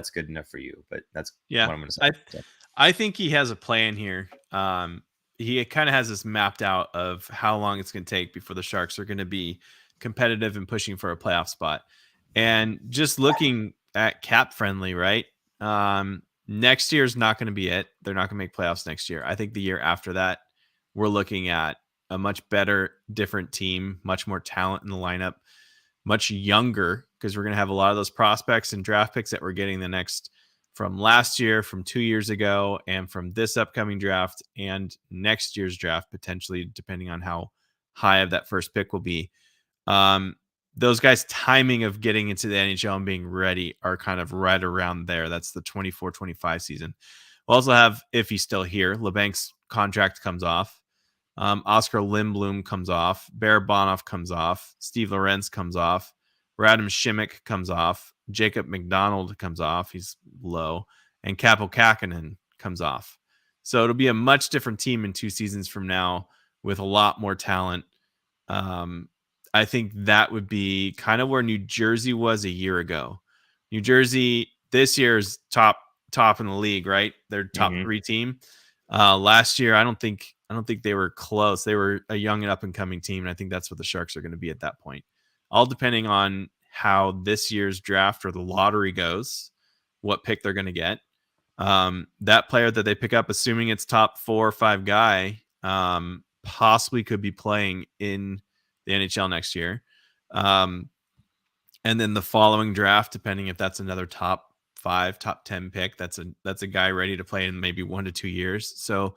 good enough for you, but that's what I'm going to say. I think he has a plan here. He kind of has this mapped out of how long it's going to take before the Sharks are going to be competitive and pushing for a playoff spot. And just looking at cap friendly, right? Next year is not going to be it. They're not going to make playoffs next year. I think the year after that, we're looking at a much better, different team, much more talent in the lineup, much younger, because we're going to have a lot of those prospects and draft picks that we're getting from last year, from 2 years ago, and from this upcoming draft and next year's draft, potentially, depending on how high of that first pick will be. Those guys' timing of getting into the NHL and being ready are kind of right around there. That's the 24-25 season. We'll also have, if he's still here, LeBank's contract comes off. Oscar Lindblom comes off. Barabanov comes off. Steve Lorenz comes off. Radim Shimmick comes off. Jacob McDonald comes off. He's low. And Kaapo Kähkönen comes off. So it'll be a much different team in 2 seasons from now with a lot more talent. I think that would be kind of where New Jersey was a year ago. New Jersey this year is top in the league, right? They're top 3 team. Last year, I don't think they were close. They were a young and up and coming team, and I think that's what the Sharks are going to be at that point. All depending on how this year's draft or the lottery goes, what pick they're going to get. That player that they pick up, assuming it's top 4 or 5 guy, possibly could be playing in the NHL next year. And then the following draft, depending if that's another top 5, top 10 pick, that's a guy ready to play in maybe 1 to 2 years. So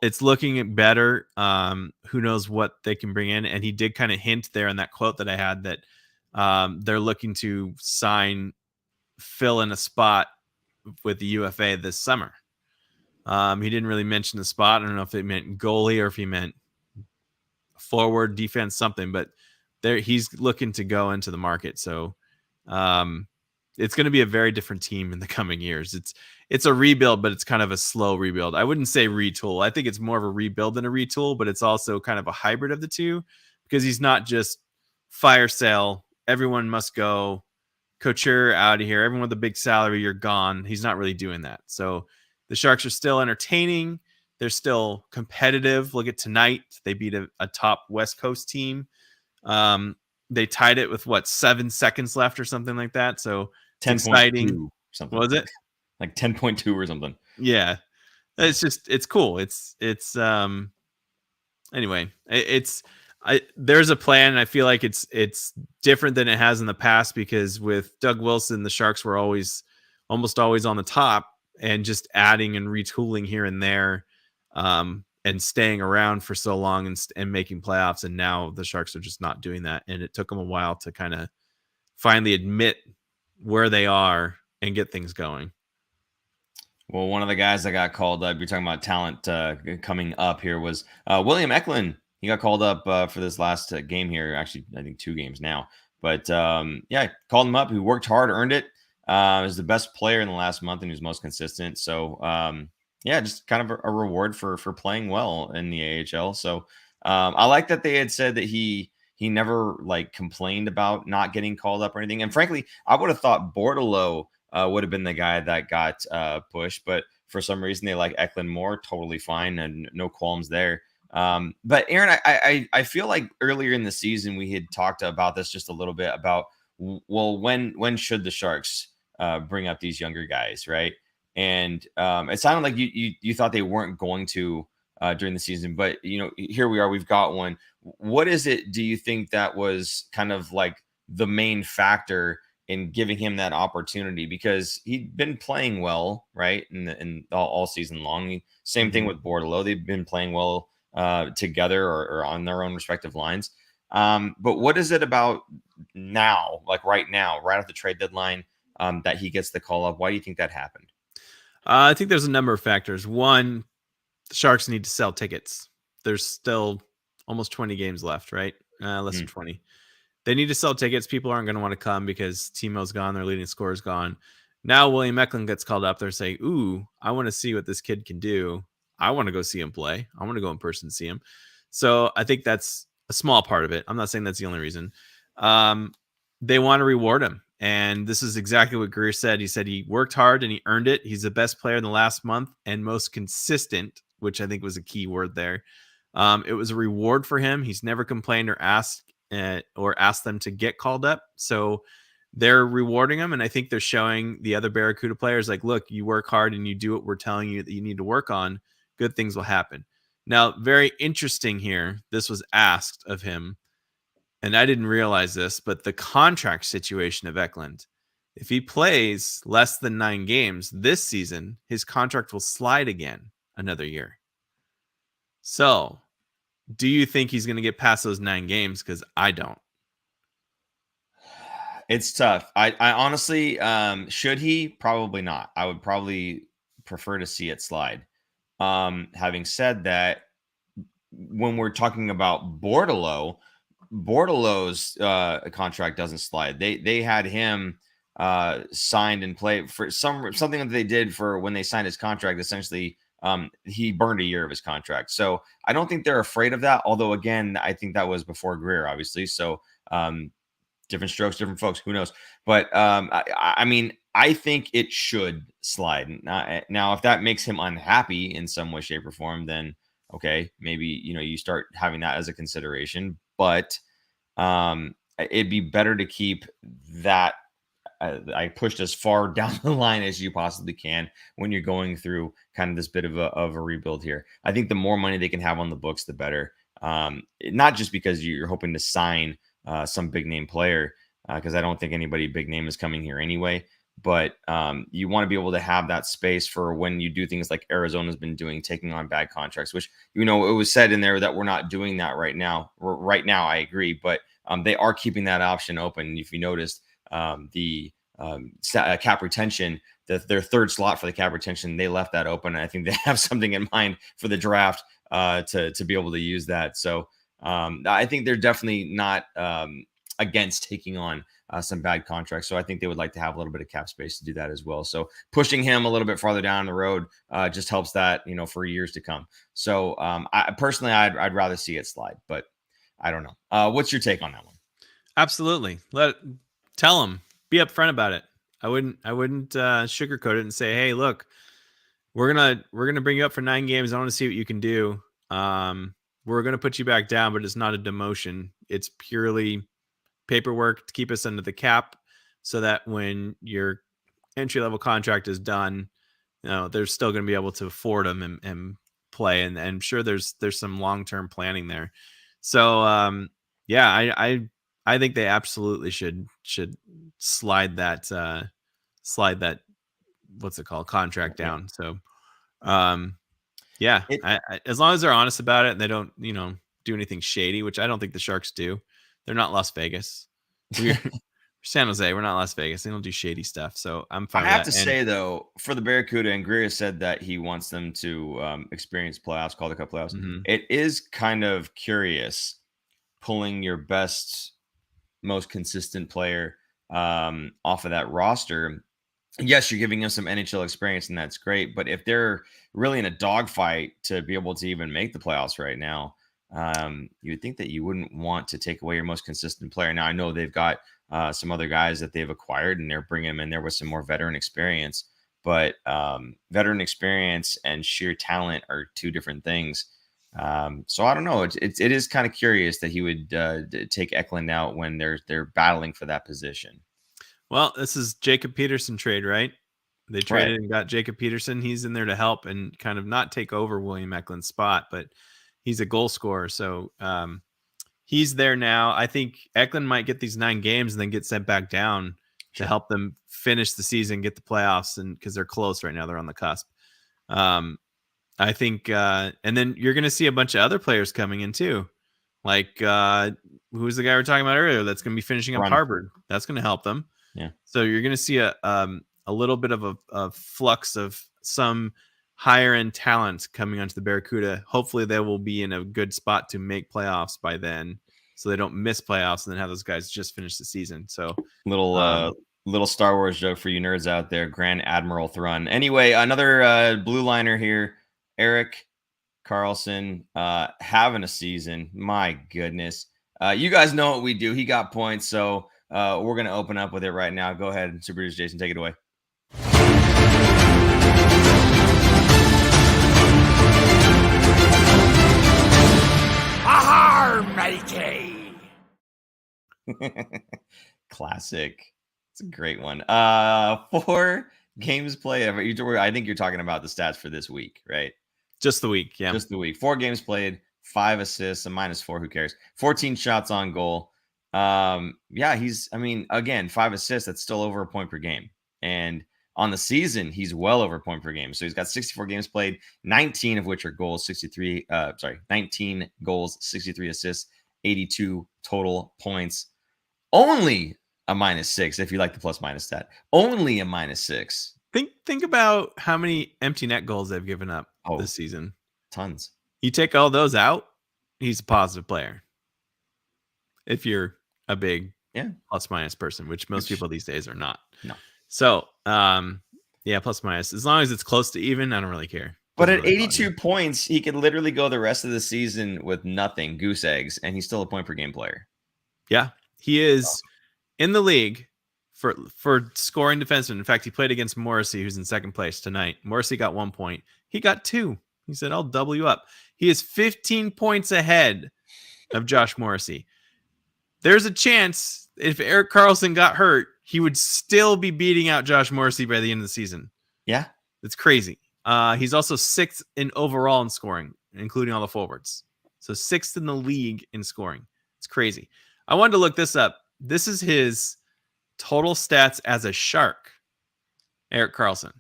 it's looking better. Who knows what they can bring in? And he did kind of hint there in that quote that I had that they're looking to fill in a spot with the UFA this summer. He didn't really mention the spot. I don't know if it meant goalie or if he meant forward, defense, something, but he's looking to go into the market. So it's going to be a very different team in the coming years. It's a rebuild, but it's kind of a slow rebuild. I wouldn't say retool. I think it's more of a rebuild than a retool, but it's also kind of a hybrid of the two, because he's not just fire sale, everyone must go, Couture out of here, everyone with a big salary, you're gone. He's not really doing that. So the Sharks are still entertaining. They're still competitive. Look at tonight. They beat a top West Coast team. They tied it with 7 seconds left or something like that. So it's exciting. Something. What was it? Like 10.2 or something. Yeah. It's cool. Anyway, there's a plan. And I feel like it's different than it has in the past, because with Doug Wilson, the Sharks were almost always on the top and just adding and retooling here and there, and staying around for so long and making playoffs. And now the Sharks are just not doing that. And it took them a while to kind of finally admit where they are and get things going. Well, one of the guys that got called up, you're talking about talent coming up here, was William Eklund. He got called up for this last game here. Actually, I think 2 games now. But called him up. He worked hard, earned it. Was the best player in the last month, and he was most consistent. So, just kind of a reward for playing well in the AHL. So I like that they had said that he never complained about not getting called up or anything. And frankly, I would have thought Bordelot would have been the guy that got pushed, but for some reason they like Eklund more. Totally fine, and no qualms there. But Aaron, I feel like earlier in the season we had talked about this just a little bit about, well, when should the Sharks bring up these younger guys, right? And it sounded like you thought they weren't going to during the season, but here we are, we've got one. What is it, do you think, that was kind of like the main factor in giving him that opportunity? Because he'd been playing well, right, in all season long. Same thing with Bordelot. They've been playing well together or on their own respective lines. But what is it about now, like right now, right at the trade deadline, that he gets the call up? Why do you think that happened? I think there's a number of factors. One, the Sharks need to sell tickets. There's still almost 20 games left, right? Less than 20. They need to sell tickets. People aren't going to want to come because Timo's gone. Their leading scorer's gone. Now William Eklund gets called up. They're saying, ooh, I want to see what this kid can do. I want to go see him play. I want to go in person and see him. So I think that's a small part of it. I'm not saying that's the only reason. They want to reward him. And this is exactly what Greer said. He said he worked hard and he earned it. He's the best player in the last month and most consistent, which I think was a key word there. It was a reward for him. He's never complained or asked them to get called up. So they're rewarding him. And I think they're showing the other Barracuda players, like, look, you work hard and you do what we're telling you that you need to work on. Good things will happen. Now, very interesting here. This was asked of him, and I didn't realize this, but the contract situation of Eklund, if he plays less than 9 games this season, his contract will slide again another year. So do you think he's going to get past those 9 games? Because I don't. It's tough. I honestly, should he? Probably not. I would probably prefer to see it slide. Having said that, when we're talking about Bordelot's contract doesn't slide. They had him signed and play for something that they did for when they signed his contract. Essentially, he burned a year of his contract. So I don't think they're afraid of that. Although, again, I think that was before Greer, obviously. So different strokes, different folks. Who knows? But I mean, I think it should slide. Now, if that makes him unhappy in some way, shape, or form, then okay, maybe you start having that as a consideration. But it'd be better to keep that. I pushed as far down the line as you possibly can when you're going through kind of this bit of a rebuild here. I think the more money they can have on the books, the better. Not just because you're hoping to sign some big name player, because I don't think anybody big name is coming here anyway. But you want to be able to have that space for when you do things like Arizona's been doing, taking on bad contracts, which, it was said in there that we're not doing that right now. Right now, I agree, but they are keeping that option open. If you noticed, the cap retention, their third slot for the cap retention, they left that open. And I think they have something in mind for the draft to be able to use that. So I think they're definitely not against taking on some bad contracts. So I think they would like to have a little bit of cap space to do that as well. So pushing him a little bit farther down the road just helps that, for years to come. So I personally, I'd rather see it slide, but I don't know. What's your take on that one? Absolutely. Tell him, be upfront about it. I wouldn't sugarcoat it and say, hey, look, we're gonna bring you up for 9 games. I want to see what you can do. We're gonna put you back down, but it's not a demotion. It's purely paperwork to keep us under the cap, so that when your entry level contract is done, they're still going to be able to afford them and play. And I'm sure there's some long term planning there. So I think they absolutely should slide that what's it called, contract down. So as long as they're honest about it and they don't do anything shady, which I don't think the Sharks do. They're not Las Vegas. We're San Jose. We're not Las Vegas. They don't do shady stuff. So I'm fine. I have to say, though, for the Barracuda, and Greer said that he wants them to experience playoffs, Calder Cup playoffs. Mm-hmm. It is kind of curious pulling your best, most consistent player off of that roster. Yes, you're giving them some NHL experience, and that's great. But if they're really in a dogfight to be able to even make the playoffs right now, you would think that you wouldn't want to take away your most consistent player. Now, I know they've got some other guys that they've acquired, and they're bringing them in there with some more veteran experience. But veteran experience and sheer talent are two different things. So I don't know. It is kind of curious that he would take Eklund out when they're battling for that position. Well, this is Jacob Peterson trade, right? They traded and got Jacob Peterson. He's in there to help and kind of not take over William Eklund's spot, but he's a goal scorer. So he's there now. I think Eklund might get these 9 games and then get sent back down to help them finish the season, get the playoffs, and because they're close right now, they're on the cusp. I think, and then you're going to see a bunch of other players coming in too. Like who's the guy we were talking about earlier that's going to be finishing up Harvard? That's going to help them. Yeah. So you're going to see a little bit of a flux of some higher end talent coming onto the Barracuda. Hopefully they will be in a good spot to make playoffs by then, so they don't miss playoffs and then have those guys just finish the season. So little Star Wars joke for you nerds out there, Grand Admiral Thrun. Anyway, another blue liner here, Erik Karlsson, having a season. My goodness. You guys know what we do. He got points, so we're going to open up with it right now. Go ahead, Super Producer Jason, take it away. Ahar, matey! Classic. It's a great one. 4 games played. I think you're talking about the stats for this week, right? Just the week, yeah. Just the week. 4 games played, 5 assists, a -4. Who cares? 14 shots on goal. Again, 5 assists. That's still over a point per game. And on the season, he's well over a point per game. So he's got 64 games played, 19 of which are goals, 19 goals, 63 assists, 82 total points. Only a -6 if you like the plus-minus stat. Only a -6. Think about how many empty net goals they've given up this season. Tons. You take all those out, he's a positive player. If you're a big plus-minus person, which most people these days are not. No. So, plus-minus. As long as it's close to even, I don't really care. But at 82 points, he could literally go the rest of the season with nothing, goose eggs, and he's still a point per game player. Yeah, he is in the league for scoring defenseman. In fact, he played against Morrissey, who's in second place tonight. Morrissey got 1 point. He got 2. He said, I'll double you up. He is 15 points ahead of Josh Morrissey. There's a chance if Erik Karlsson got hurt, he would still be beating out Josh Morrissey by the end of the season. Yeah. It's crazy. He's also 6th in overall in scoring, including all the forwards. So 6th in the league in scoring. It's crazy. I wanted to look this up. This is his total stats as a Shark, Erik Karlsson.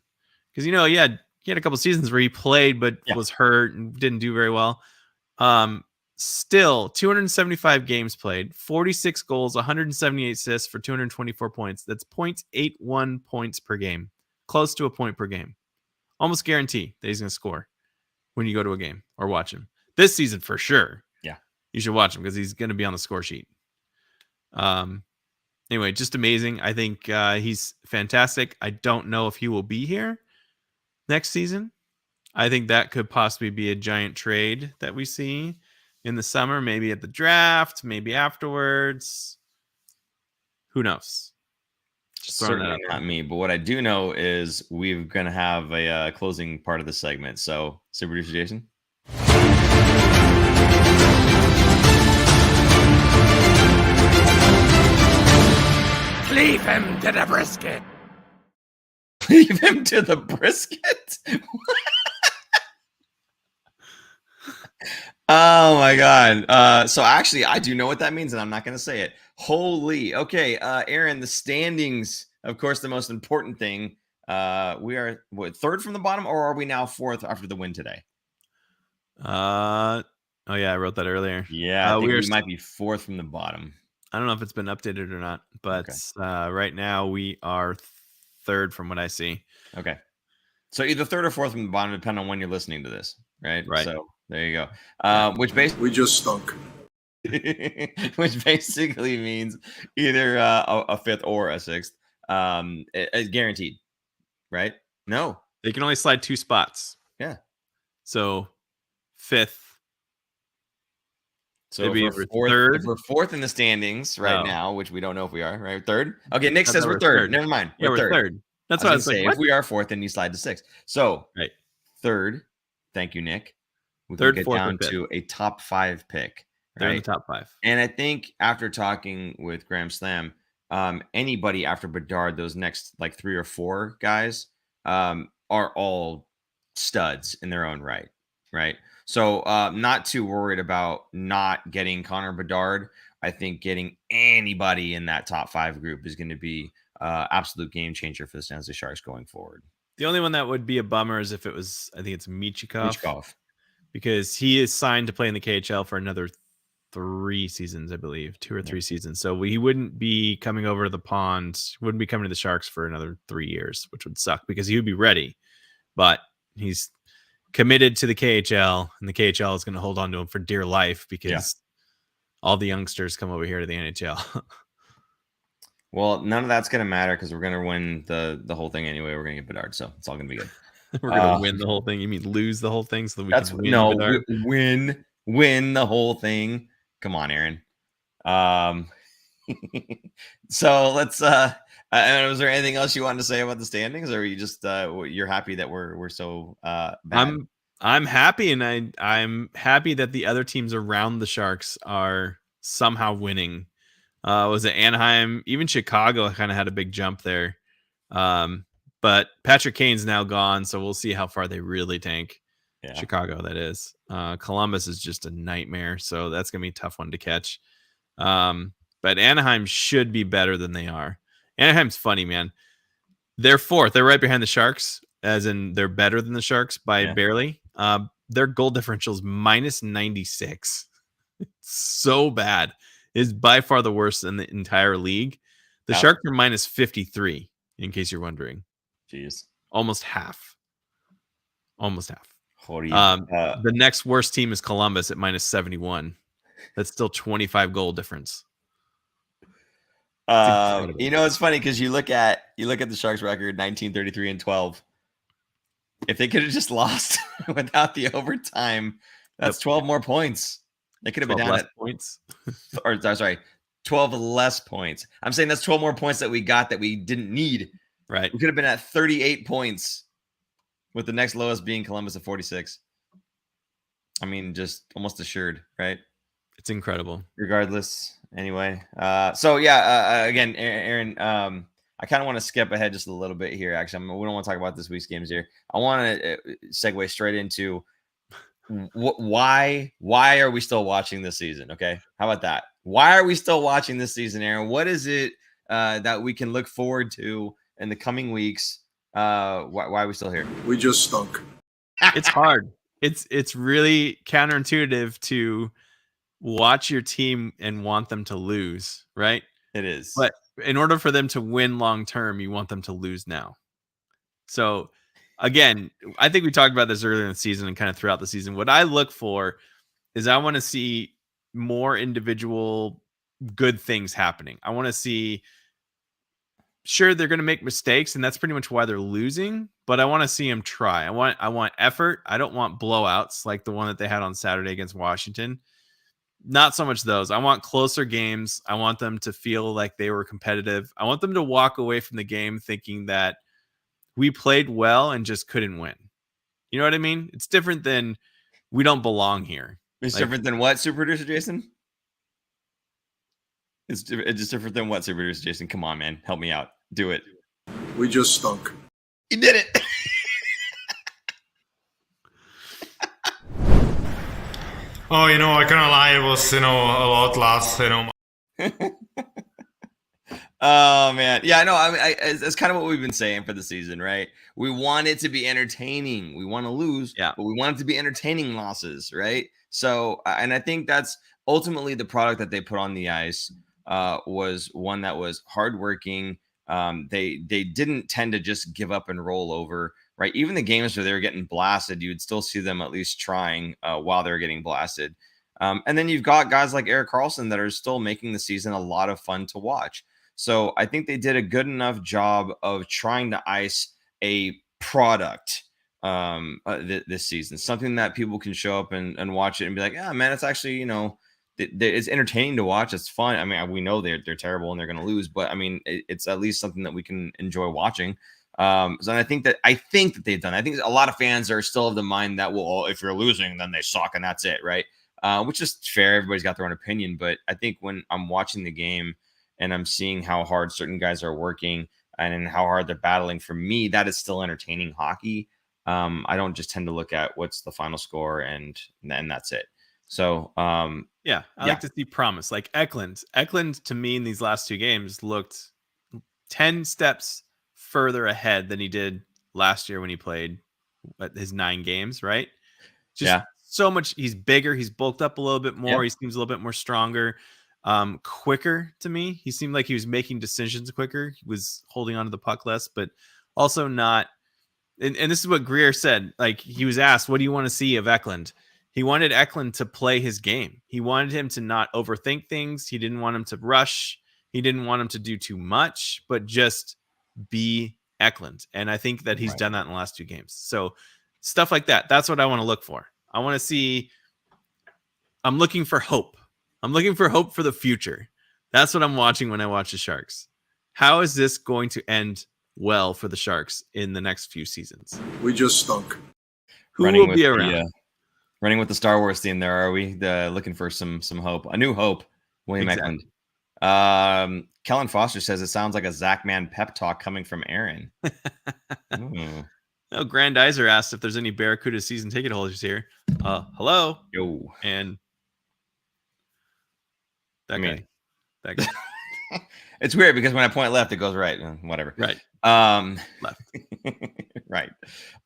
Because, he had a couple seasons where he played but was hurt and didn't do very well. Still, 275 games played, 46 goals, 178 assists for 224 points. That's 0.81 points per game. Close to a point per game. Almost guarantee that he's going to score when you go to a game or watch him. This season, for sure. Yeah. You should watch him because he's going to be on the score sheet. Anyway, just amazing. I think he's fantastic. I don't know if he will be here next season. I think that could possibly be a giant trade that we see in the summer, maybe at the draft, maybe afterwards. Who knows? Just throwing that out Certainly there. not me, but what I do know is we're going to have a closing part of the segment. So, producer Jason. Cleave him to the brisket. Leave him to the brisket. Oh my God. So actually, I do know what that means, and I'm not going to say it. Holy. Okay, Aaron, the standings, of course, the most important thing. We are third from the bottom, or are we now fourth after the win today? Oh yeah, I wrote that earlier. Yeah, I think we might be fourth from the bottom. I don't know if it's been updated or not, but right now we are third from what I see. Okay. So either third or fourth from the bottom, depending on when you're listening to this, right? Right. So there you go. Which basically We just stunk. which basically means either a fifth or a sixth. Guaranteed, right? No. They can only slide 2 spots. Yeah. So fifth. So Maybe if we're we're fourth in the standings right now, which we don't know if we are, right? Third. Okay, Nick says we're third. third. Never mind. Yeah, we're third. That's what I was saying. like. If we are fourth, then you slide to sixth. So right. Third. Thank you, Nick. We Third, can get fourth, down to a top 5 pick. They're in right? the top 5. And I think after talking with Graham Slam, anybody after Bedard, those next like 3 or 4 guys are all studs in their own right. Right. So not too worried about not getting Connor Bedard. I think getting anybody in that top 5 group is going to be absolute game changer for the San Jose Sharks going forward. The only one that would be a bummer is if it was, I think it's Michikov. Because he is signed to play in the KHL for another 3 seasons, I believe, 2 or 3 seasons. So he wouldn't be coming over to the pond, wouldn't be coming to the Sharks for another 3 years, which would suck because he would be ready. But he's committed to the KHL, and the KHL is going to hold on to him for dear life because all the youngsters come over here to the NHL. Well, none of that's going to matter because we're going to win the whole thing anyway. We're going to get Bedard, so it's all going to be good. We're going to win the whole thing. You mean lose the whole thing so that we can win Bedard? Win the whole thing. Come on, Aaron. So let's was there anything else you wanted to say about the standings, or are you just you're happy that we're so bad? I'm happy, and I'm happy that the other teams around the Sharks are somehow winning. Was it Anaheim? Even Chicago kind of had a big jump there. But Patrick Kane's now gone, so we'll see how far they really tank. Yeah. Chicago, that is. Columbus is just a nightmare, so that's going to be a tough one to catch. But Anaheim should be better than they are. Anaheim's funny, man. They're fourth. They're right behind the Sharks, as in they're better than the Sharks by barely. Their goal differential is minus 96. It's so bad. It's by far the worst in the entire league. The Sharks are minus 53, in case you're wondering. Jeez. Almost half. What do you, the next worst team is Columbus at minus 71. That's still 25 goal difference. It's funny because you look at the Sharks record 19-33-12. If they could have just lost without the overtime, that's 12 more points. They could have been down at points. Or sorry, 12 less points. I'm saying that's 12 more points that we got that we didn't need. Right. We could have been at 38 points with the next lowest being Columbus at 46. I mean, just almost assured, right? It's incredible. Regardless, anyway. Again, Aaron, I kind of want to skip ahead just a little bit here. Actually, we don't want to talk about this week's games here. I want to segue straight into why are we still watching this season? Okay, how about that? Why are we still watching this season, Aaron? What is it that we can look forward to in the coming weeks? Why are we still here? We just stunk. It's hard. It's really counterintuitive to watch your team and want them to lose, right? It is. But in order for them to win long term, you want them to lose now. So again, I think we talked about this earlier in the season and kind of throughout the season. What I look for is I want to see more individual good things happening. I want to see, sure, they're going to make mistakes, and that's pretty much why they're losing, but I want to see them try. I want effort. I don't want blowouts like the one that they had on Saturday against Washington. Not so much those. I want closer games. I want them to feel like they were competitive. I want them to walk away from the game thinking that we played well and just couldn't win. You know what I mean? It's different than we don't belong here. It's different than what, Super Producer Jason? It's just different than what, Super Producer Jason? Come on, man. Help me out. Do it. We just stunk. You did it. Oh, I can't lie. It was, a lot less, Oh man, yeah, I know. I mean, it's kind of what we've been saying for the season, right? We want it to be entertaining. We want to lose, Yeah. but we want it to be entertaining losses, right? So, and I think that's ultimately the product that they put on the ice was one that was hardworking. They didn't tend to just give up and roll over, right? Even the games where they were getting blasted, you would still see them at least trying while they're getting blasted. And then you've got guys like Erik Karlsson that are still making the season a lot of fun to watch. So I think they did a good enough job of trying to ice a product this season, something that people can show up and watch it and be like, yeah, man, it's actually, it's entertaining to watch. It's fun. I mean, we know they're terrible and they're going to lose, but I mean, it's at least something that we can enjoy watching. So I think that they've done. I think a lot of fans are still of the mind that, well, if you're losing, then they suck and that's it, right? Which is fair. Everybody's got their own opinion, but I think when I'm watching the game and I'm seeing how hard certain guys are working and how hard they're battling, for me, that is still entertaining hockey. I don't just tend to look at what's the final score and that's it. So, I like to see promise. Like Eklund to me in these last two games looked 10 steps further ahead than he did last year when he played his 9 games, right? Just so much. He's bigger. He's bulked up a little bit more. He seems a little bit more stronger, quicker to me. He seemed like he was making decisions quicker. He was holding onto the puck less, but also not. And this is what Greer said. Like, he was asked, what do you want to see of Eklund? He wanted Eklund to play his game. He wanted him to not overthink things. He didn't want him to rush. He didn't want him to do too much, but just be Eklund. And I think that he's done that in the last 2 games. So stuff like that. That's what I want to look for. I want to see. I'm looking for hope. I'm looking for hope for the future. That's what I'm watching when I watch the Sharks. How is this going to end well for the Sharks in the next few seasons? We just stunk. Who will be around? Running with the Star Wars theme there, are we? Looking for some hope, a new hope. William Eklund. Kellen Foster says it sounds like a Zach Man pep talk coming from Aaron. No, Grandizer asked if there's any Barracuda season ticket holders here. Hello. Yo. And that guy. It's weird because when I point left, it goes right. Whatever. Right. Left. Right.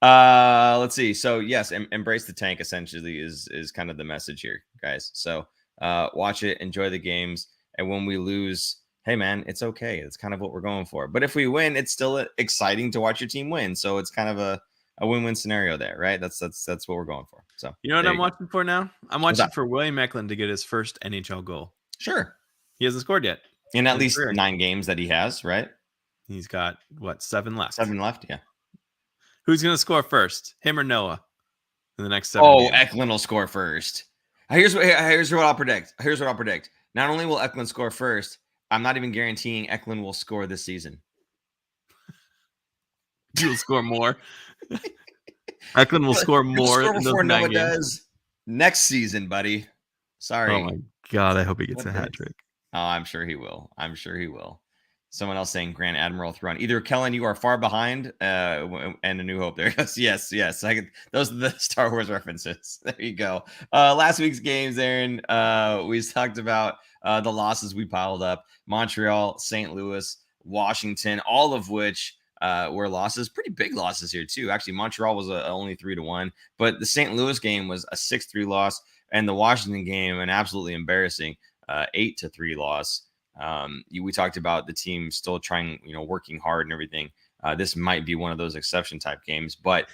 Let's see. So yes, embrace the tank essentially is kind of the message here, guys. So watch it, enjoy the games, and when we lose, hey man, it's okay. It's kind of what we're going for. But if we win, it's still exciting to watch your team win. So it's kind of a win-win scenario there, right? That's what we're going for. So you know what I'm watching for now? I'm watching for William Eklund to get his first NHL goal. Sure. He hasn't scored yet. In at least 9 games that he has, right? He's got 7 left. 7 left, yeah. Who's going to score first, him or Noah, in the next 7 games? Eklund will score first. Here's what I'll predict. Not only will Eklund score first, I'm not even guaranteeing Eklund will score this season. He'll score more. Eklund will score more than those 9 games. Does next season, buddy. Sorry. Oh my God, I hope he gets a hat trick. Oh, I'm sure he will. Someone else saying Grand Admiral Thrun. Either Kellen, you are far behind, and A New Hope. There goes. Yes. Those are the Star Wars references. There you go. Last week's games, Aaron. We talked about the losses we piled up: Montreal, St. Louis, Washington, all of which were losses, pretty big losses here too. Actually, Montreal was only 3-1, but the St. Louis game was a 6-3 loss, and the Washington game an absolutely embarrassing 8-3 loss. We talked about the team still trying, working hard and everything. This might be one of those exception type games, but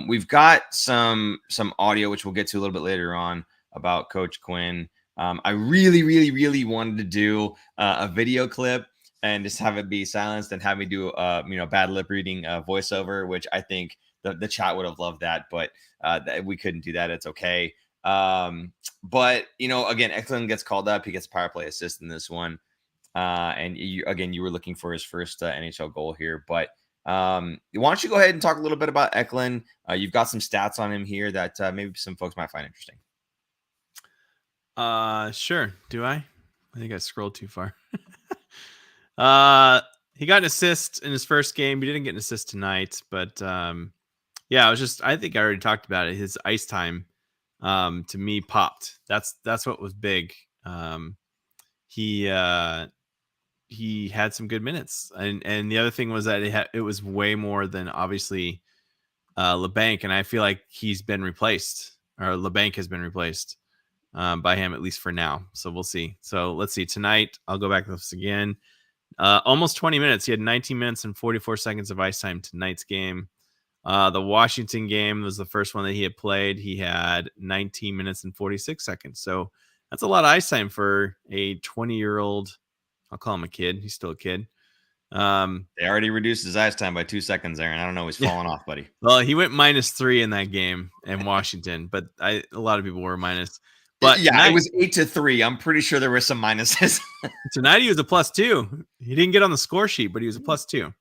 we've got some audio, which we'll get to a little bit later on, about Coach Quinn. I really wanted to do a video clip and just have it be silenced and have me do bad lip reading voiceover, which I think the chat would have loved that, but we couldn't do that. It's okay. But again, Eklund gets called up. He gets a power play assist in this one. And you were looking for his first NHL goal here, but why don't you go ahead and talk a little bit about Eklund? You've got some stats on him here that maybe some folks might find interesting. Sure. Do I think I scrolled too far. He got an assist in his first game. He didn't get an assist tonight, but I think I already talked about it. His ice time to me popped. That's what was big. He had some good minutes, and the other thing was that it was way more than obviously LeBanc, and I feel like he's been replaced, or LeBanc has been replaced by him, at least for now. So we'll see. So let's see. Tonight, I'll go back to this again. Almost 20 minutes. He had 19 minutes and 44 seconds of ice time tonight's game. The Washington game was the first one that he had played. He had 19 minutes and 46 seconds. So that's a lot of ice time for a 20-year-old. I'll call him a kid. He's still a kid. They already reduced his ice time by 2 seconds, Aaron. I don't know. He's falling off, buddy. Well, he went -3 in that game in Washington, but a lot of people were minus. But yeah, tonight, it was 8-3. I'm pretty sure there were some minuses. Tonight he was a +2. He didn't get on the score sheet, but he was a +2.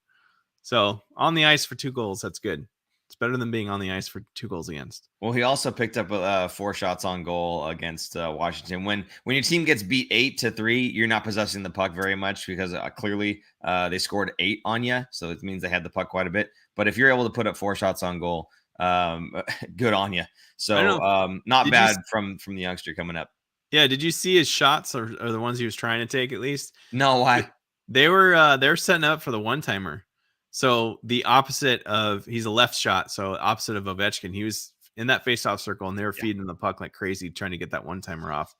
So on the ice for 2 goals, that's good. It's better than being on the ice for 2 goals against. Well, he also picked up 4 shots on goal against Washington. When your team gets beat 8-3, you're not possessing the puck very much because clearly they scored 8 on you. So it means they had the puck quite a bit. But if you're able to put up 4 shots on goal, good on you. So not bad from the youngster coming up. Yeah. Did you see his shots or the ones he was trying to take at least? No, why? They're setting up for the one-timer. So the opposite of, he's a left shot. So opposite of Ovechkin, he was in that face-off circle and they were feeding the puck like crazy, trying to get that one-timer off.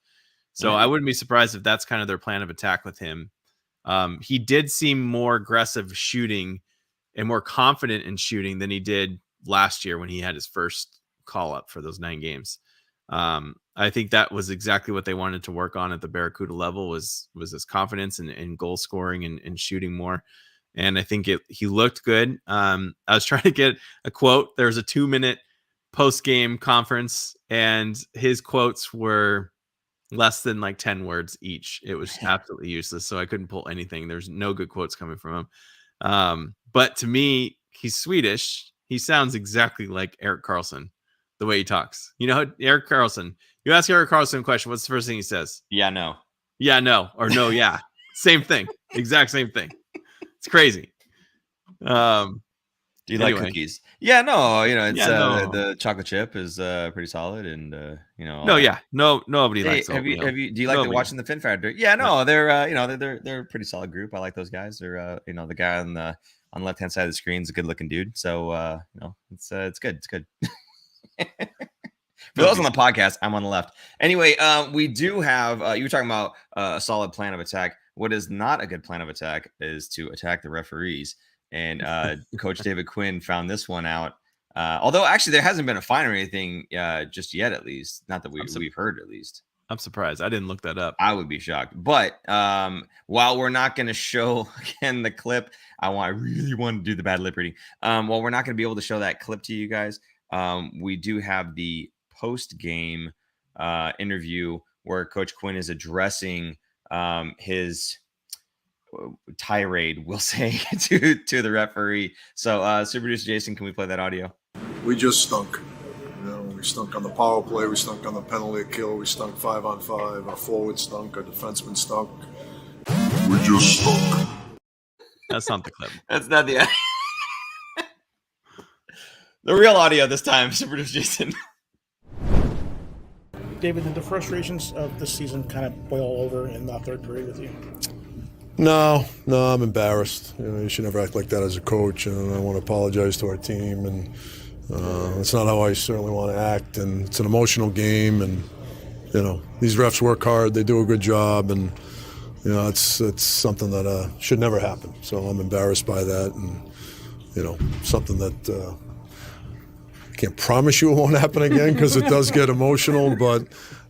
So I wouldn't be surprised if that's kind of their plan of attack with him. He did seem more aggressive shooting and more confident in shooting than he did last year when he had his first call up for those 9 games. I think that was exactly what they wanted to work on at the Barracuda level was his confidence and goal scoring and shooting more. And I think he looked good. I was trying to get a quote. There was a 2-minute post-game conference, and his quotes were less than like 10 words each. It was absolutely useless. So I couldn't pull anything. There's no good quotes coming from him. But to me, he's Swedish. He sounds exactly like Erik Karlsson, the way he talks. Erik Karlsson. You ask Erik Karlsson a question, what's the first thing he says? Yeah, no. Yeah, no. Or no, yeah. Same thing. Exact same thing. It's crazy. Do you like cookies? Yeah, no. It's the chocolate chip is pretty solid, and nobody likes. Do you like watching the Fin Factor? Yeah, no, they're they're a pretty solid group. I like those guys. They're the guy on the left hand side of the screen is a good looking dude. So it's good. It's good. For those on the podcast, I'm on the left. Anyway, we do have. You were talking about a solid plan of attack. What is not a good plan of attack is to attack the referees. And Coach David Quinn found this one out. Although actually there hasn't been a fine or anything just yet, at least not that we've heard. At least I'm surprised. I didn't look that up. I would be shocked. But while we're not going to show again the clip, I really want to do the bad lip reading. While we're not going to be able to show that clip to you guys, we do have the post game interview where Coach Quinn is addressing his tirade, we'll say, to the referee. So super producer Jason, can we play that audio? We just stunk. We stunk on the power play, we stunk on the penalty kill, we stunk 5-on-5, our forward stunk, our defenseman stunk. We just stunk. That's not the clip. That's not the the real audio this time. Super Jason. David, did the frustrations of this season kind of boil over in the third period with you? No, I'm embarrassed. You should never act like that as a coach, and I want to apologize to our team. And it's not how I certainly want to act. And it's an emotional game, and these refs work hard. They do a good job, and it's something that should never happen. So I'm embarrassed by that, and something that I can't promise you it won't happen again because it does get emotional. But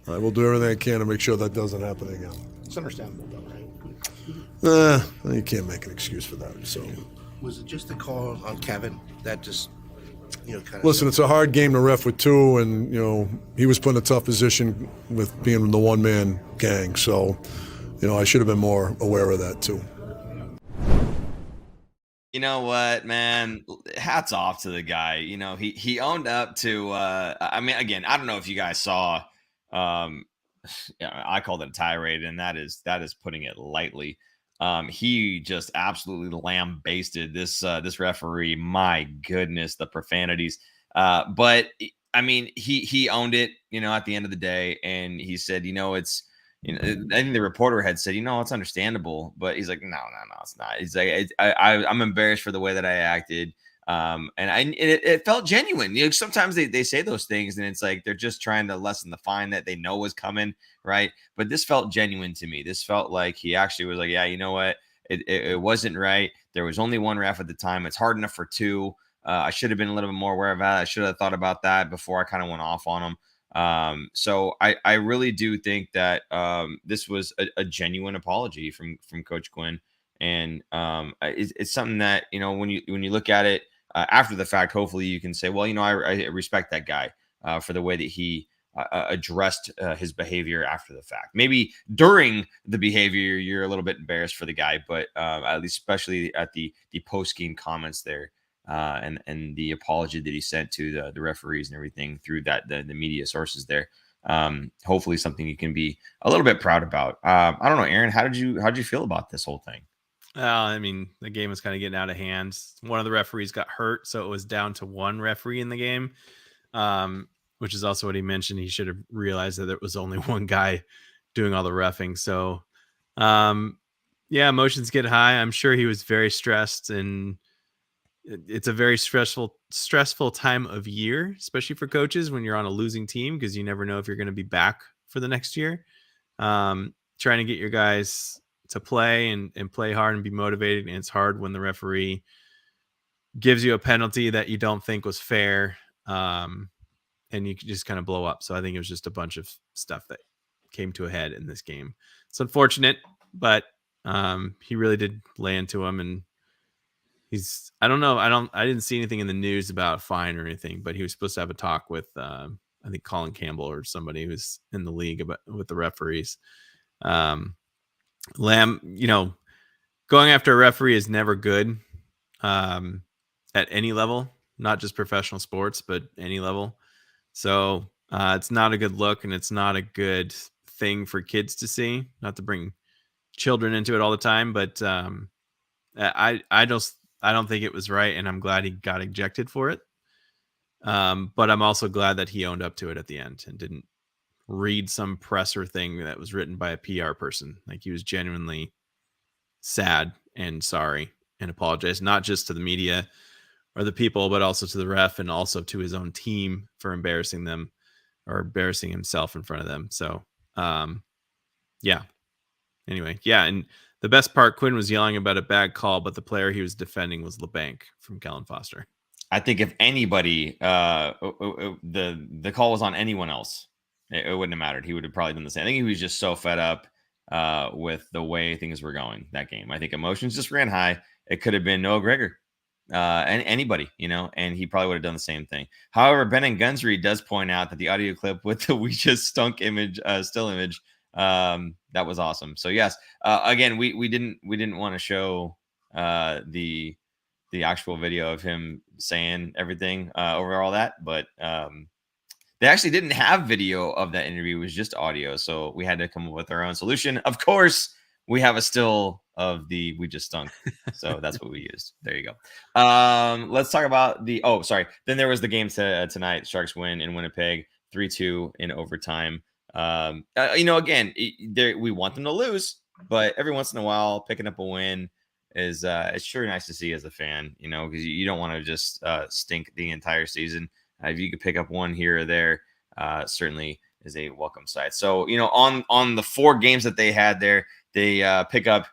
I will do everything I can to make sure that doesn't happen again. It's understandable, though, right? You can't make an excuse for that. So, was it just the call on Kevin that just, kind of? Listen, it's a hard game to ref with two, and he was put in a tough position with being the one-man gang. So, I should have been more aware of that too. You know what, man? Hats off to the guy. He owned up to. I mean, again, I don't know if you guys saw. I called it a tirade, and that is putting it lightly. He just absolutely lambasted this referee. My goodness, the profanities. But I mean, he owned it. At the end of the day, and he said, it's. I think the reporter had said, it's understandable, but he's like, no, it's not. He's like, I'm embarrassed for the way that I acted. And it felt genuine. Sometimes they say those things and it's like, they're just trying to lessen the fine that they know was coming. Right. But this felt genuine to me. This felt like he actually was like, yeah, you know what? It wasn't right. There was only one ref at the time. It's hard enough for two. I should have been a little bit more aware of that. I should have thought about that before I kind of went off on him. So I really do think that this was a genuine apology from Coach Quinn, and it's something that when you look at it after the fact, hopefully you can say, well, I respect that guy for the way that he addressed his behavior after the fact. Maybe during the behavior you're a little bit embarrassed for the guy, but at least especially at the post game comments there. And the apology that he sent to the referees and everything through the media sources there. Hopefully something you can be a little bit proud about. I don't know, Aaron, how'd you feel about this whole thing? I mean, the game was kind of getting out of hand. One of the referees got hurt, so it was down to one referee in the game, which is also what he mentioned. He should have realized that there was only one guy doing all the reffing. So, emotions get high. I'm sure he was very stressed, and it's a very stressful time of year, especially for coaches when you're on a losing team, because you never know if you're going to be back for the next year. Trying to get your guys to play and play hard and be motivated. And it's hard when the referee gives you a penalty that you don't think was fair. And you just kind of blow up. So I think it was just a bunch of stuff that came to a head in this game. It's unfortunate, but he really did lay into him, and I didn't see anything in the news about a fine or anything, but he was supposed to have a talk with, I think Colin Campbell or somebody who's in the league with the referees. Lamb, going after a referee is never good, at any level, not just professional sports, but any level. So, it's not a good look, and it's not a good thing for kids to see, not to bring children into it all the time, but, I don't think it was right, and I'm glad he got ejected for it. But I'm also glad that he owned up to it at the end and didn't read some presser thing that was written by a PR person. Like, he was genuinely sad and sorry and apologized, not just to the media or the people, but also to the ref and also to his own team for embarrassing them or embarrassing himself in front of them. So, anyway, and the best part, Quinn was yelling about a bad call, but the player he was defending was LeBanc from Kellen Foster. I think if anybody, the call was on anyone else, it wouldn't have mattered. He would have probably done the same. I think he was just so fed up with the way things were going that game. I think emotions just ran high. It could have been Noah Gregor, and anybody, and he probably would have done the same thing. However, Ben and Gunsry does point out that the audio clip with the "we just stunk" image, still image, that was awesome. So yes, again, we didn't want to show the actual video of him saying everything over all that, but they actually didn't have video of that interview. It was just audio, so we had to come up with our own solution. Of course, We have a still of the we just stunk. So that's what we used. There you go. Let's talk about the sorry. Then there was the game tonight. Sharks win in Winnipeg 3-2 in overtime. Again, we want them to lose, but every once in a while picking up a win is it's sure nice to see as a fan, because you don't want to just stink the entire season. If you could pick up one here or there, certainly is a welcome sight. So, on the 4 games that they had there, they pick up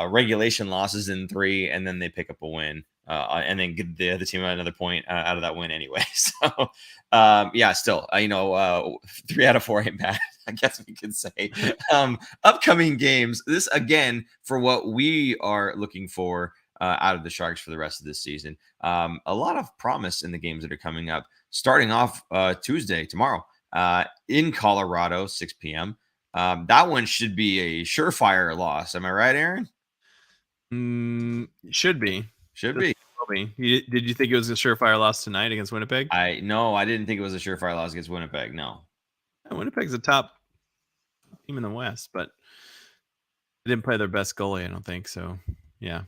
regulation losses in 3, and then they pick up a win, and then give the other team another point out of that win anyway. So, still, 3 out of 4 ain't bad, I guess we could say. Upcoming games, this again for what we are looking for out of the Sharks for the rest of this season. A lot of promise in the games that are coming up. Starting off Tuesday, tomorrow, in Colorado, 6 p.m. That one should be a surefire loss. Am I right, Aaron? Should be. Should be. Did you think it was a surefire loss tonight against Winnipeg? No, I didn't think it was a surefire loss against Winnipeg. No. Winnipeg's a top team in the West, but they didn't play their best goalie, I don't think. So, yeah.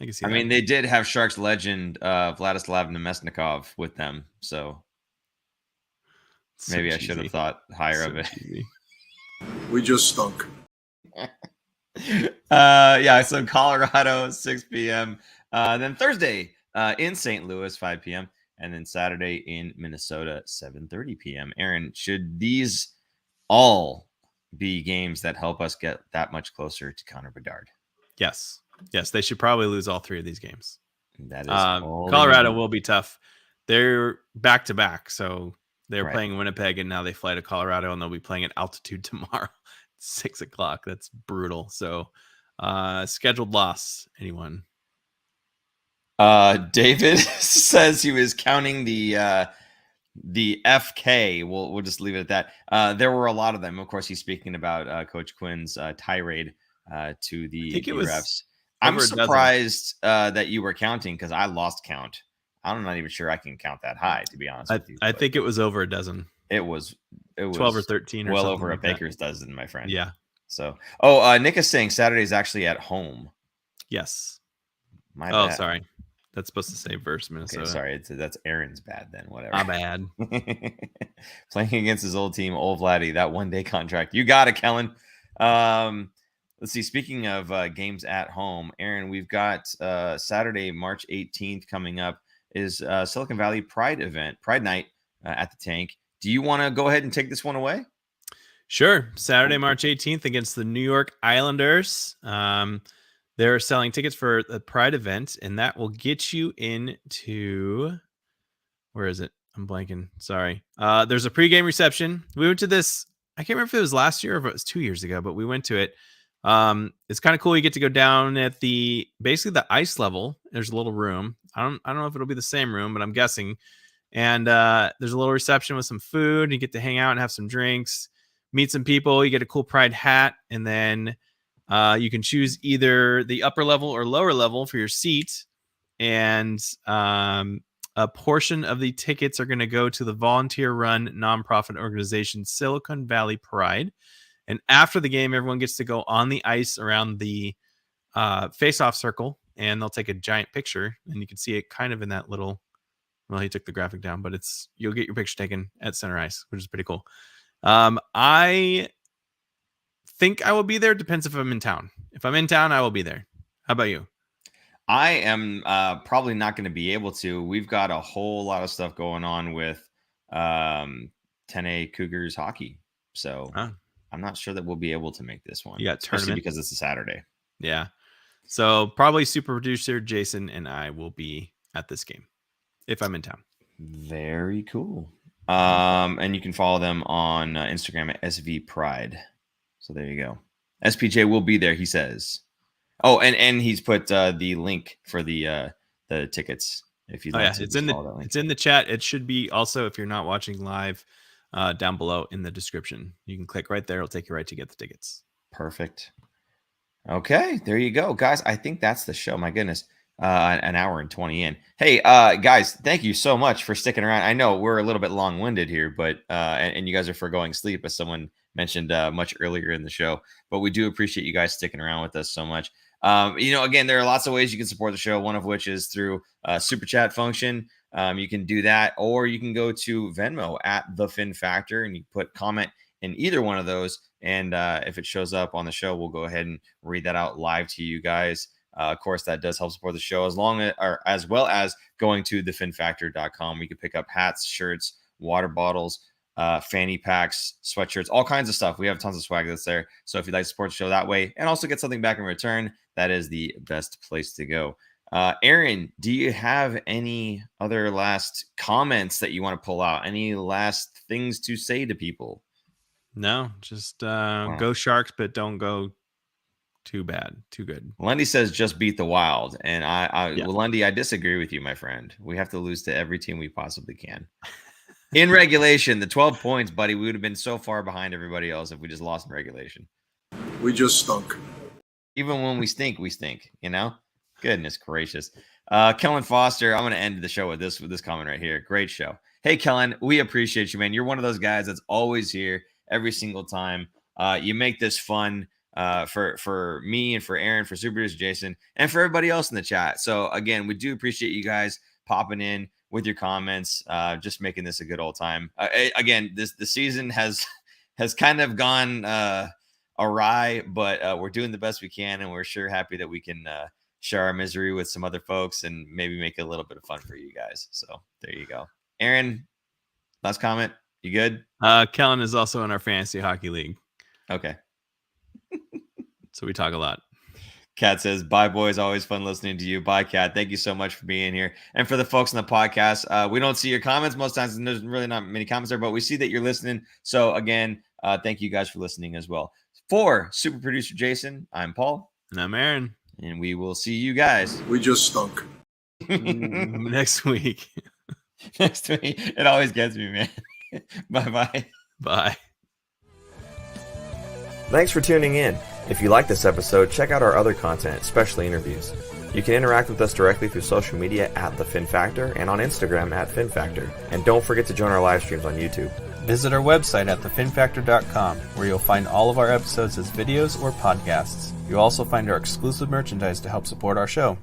I can see that. I mean, they did have Sharks legend Vladislav Nemesnikov with them, so maybe I should have thought higher of it. We just stunk. So Colorado, 6 p.m. Then Thursday in St. Louis, 5 p.m. And then Saturday in Minnesota, 7:30 p.m. Aaron, should these all be games that help us get that much closer to Connor Bedard? Yes. Yes, they should probably lose all 3 of these games. That is Colorado will be tough. They're back to back, so they're Right. playing Winnipeg, and now they fly to Colorado, and they'll be playing at altitude tomorrow, 6 o'clock. That's brutal. So, scheduled loss. Anyone? David says he was counting the FK. We'll just leave it at that. There were a lot of them. Of course, he's speaking about Coach Quinn's tirade to the refs. I'm surprised that you were counting because I lost count. I'm not even sure I can count that high, to be honest with you. I think it was over a dozen. It was 12 or 13 or well something over like a baker's dozen, my friend. Yeah. So, Nick is saying Saturday's actually at home. Yes. My bad. Sorry. That's supposed to say versus Minnesota. Okay, sorry. That's Aaron's bad then. Whatever. My bad. Playing against his old team, old Vladdy, that 1-day contract. You got it, Kellen. Let's see. Speaking of games at home, Aaron, we've got Saturday, March 18th coming up is Silicon Valley Pride Night at the Tank. Do you want to go ahead and take this one away? Sure. Saturday, March 18th against the New York Islanders. They're selling tickets for the Pride event, and that will get you into where is it? I'm blanking. Sorry. There's a pregame reception. We went to this. I can't remember if it was last year or if it was 2 years ago, but we went to it. It's kind of cool. You get to go down at basically the ice level. There's a little room. I don't know if it'll be the same room, but I'm guessing. And there's a little reception with some food. You get to hang out and have some drinks, meet some people. You get a cool Pride hat, and then you can choose either the upper level or lower level for your seat. And a portion of the tickets are going to go to the volunteer-run nonprofit organization Silicon Valley Pride. And after the game, everyone gets to go on the ice around the face-off circle, and they'll take a giant picture. And you can see it kind of in that little. Well, he took the graphic down, but you'll get your picture taken at center ice, which is pretty cool. I think I will be there. Depends if I'm in town. If I'm in town, I will be there. How about you? I am probably not going to be able to. We've got a whole lot of stuff going on with 10A Cougars hockey. So I'm not sure that we'll be able to make this one. You got especially tournament because it's a Saturday. Yeah. So probably super producer Jason and I will be at this game if I'm in town. Very cool. And you can follow them on Instagram at SV Pride. So there you go. SPJ will be there, he says. Oh, and he's put the link for the tickets. If you'd like to, it's in the chat. It should be also, if you're not watching live, down below in the description. You can click right there. It'll take you right to get the tickets. Perfect. Okay, there you go, guys. I think that's the show. My goodness, an hour and 20 in. Hey, guys, thank you so much for sticking around. I know we're a little bit long-winded here, but and you guys are foregoing sleep as someone mentioned much earlier in the show. But we do appreciate you guys sticking around with us so much. Again, there are lots of ways you can support the show, one of which is through super chat function. You can do that, or you can go to Venmo at The Fin Factor, and you put comment in either one of those. And if it shows up on the show, we'll go ahead and read that out live to you guys. Of course, that does help support the show as well as going to thefinfactor.com. We can pick up hats, shirts, water bottles, fanny packs, sweatshirts, all kinds of stuff. We have tons of swag that's there. So if you'd like to support the show that way and also get something back in return, that is the best place to go. Aaron, do you have any other last comments that you want to pull out? Any last things to say to people? No, just go Sharks, but don't go too bad, too good. Lundy says just beat the Wild. And well, Lundy, I disagree with you, my friend. We have to lose to every team we possibly can. In regulation, the 12 points, buddy, we would have been so far behind everybody else if we just lost in regulation. We just stunk. Even when we stink, you know? Goodness gracious. Kellen Foster, I'm going to end the show with this comment right here. Great show. Hey, Kellen, we appreciate you, man. You're one of those guys that's always here every single time. You make this fun for me and for Aaron, for Super Producer Jason, and for everybody else in the chat. So, again, we do appreciate you guys popping in with your comments, just making this a good old time. Again, the season has kind of gone awry, but we're doing the best we can, and we're sure happy that we can share our misery with some other folks and maybe make it a little bit of fun for you guys. So there you go. Aaron, last comment. You good? Kellen is also in our fantasy hockey league. Okay. So we talk a lot. Kat says, bye, boys. Always fun listening to you. Bye, Kat. Thank you so much for being here. And for the folks on the podcast, we don't see your comments most times, and there's really not many comments there, but we see that you're listening. So again, thank you guys for listening as well. For Super Producer Jason, I'm Paul. And I'm Aaron. And we will see you guys. We just stunk. Next week. Next week. It always gets me, man. Bye-bye. Bye. Thanks for tuning in. If you like this episode, check out our other content, especially interviews. You can interact with us directly through social media at The Fin Factor and on Instagram at Fin Factor. And don't forget to join our live streams on YouTube. Visit our website at thefinfactor.com, where you'll find all of our episodes as videos or podcasts. You'll also find our exclusive merchandise to help support our show.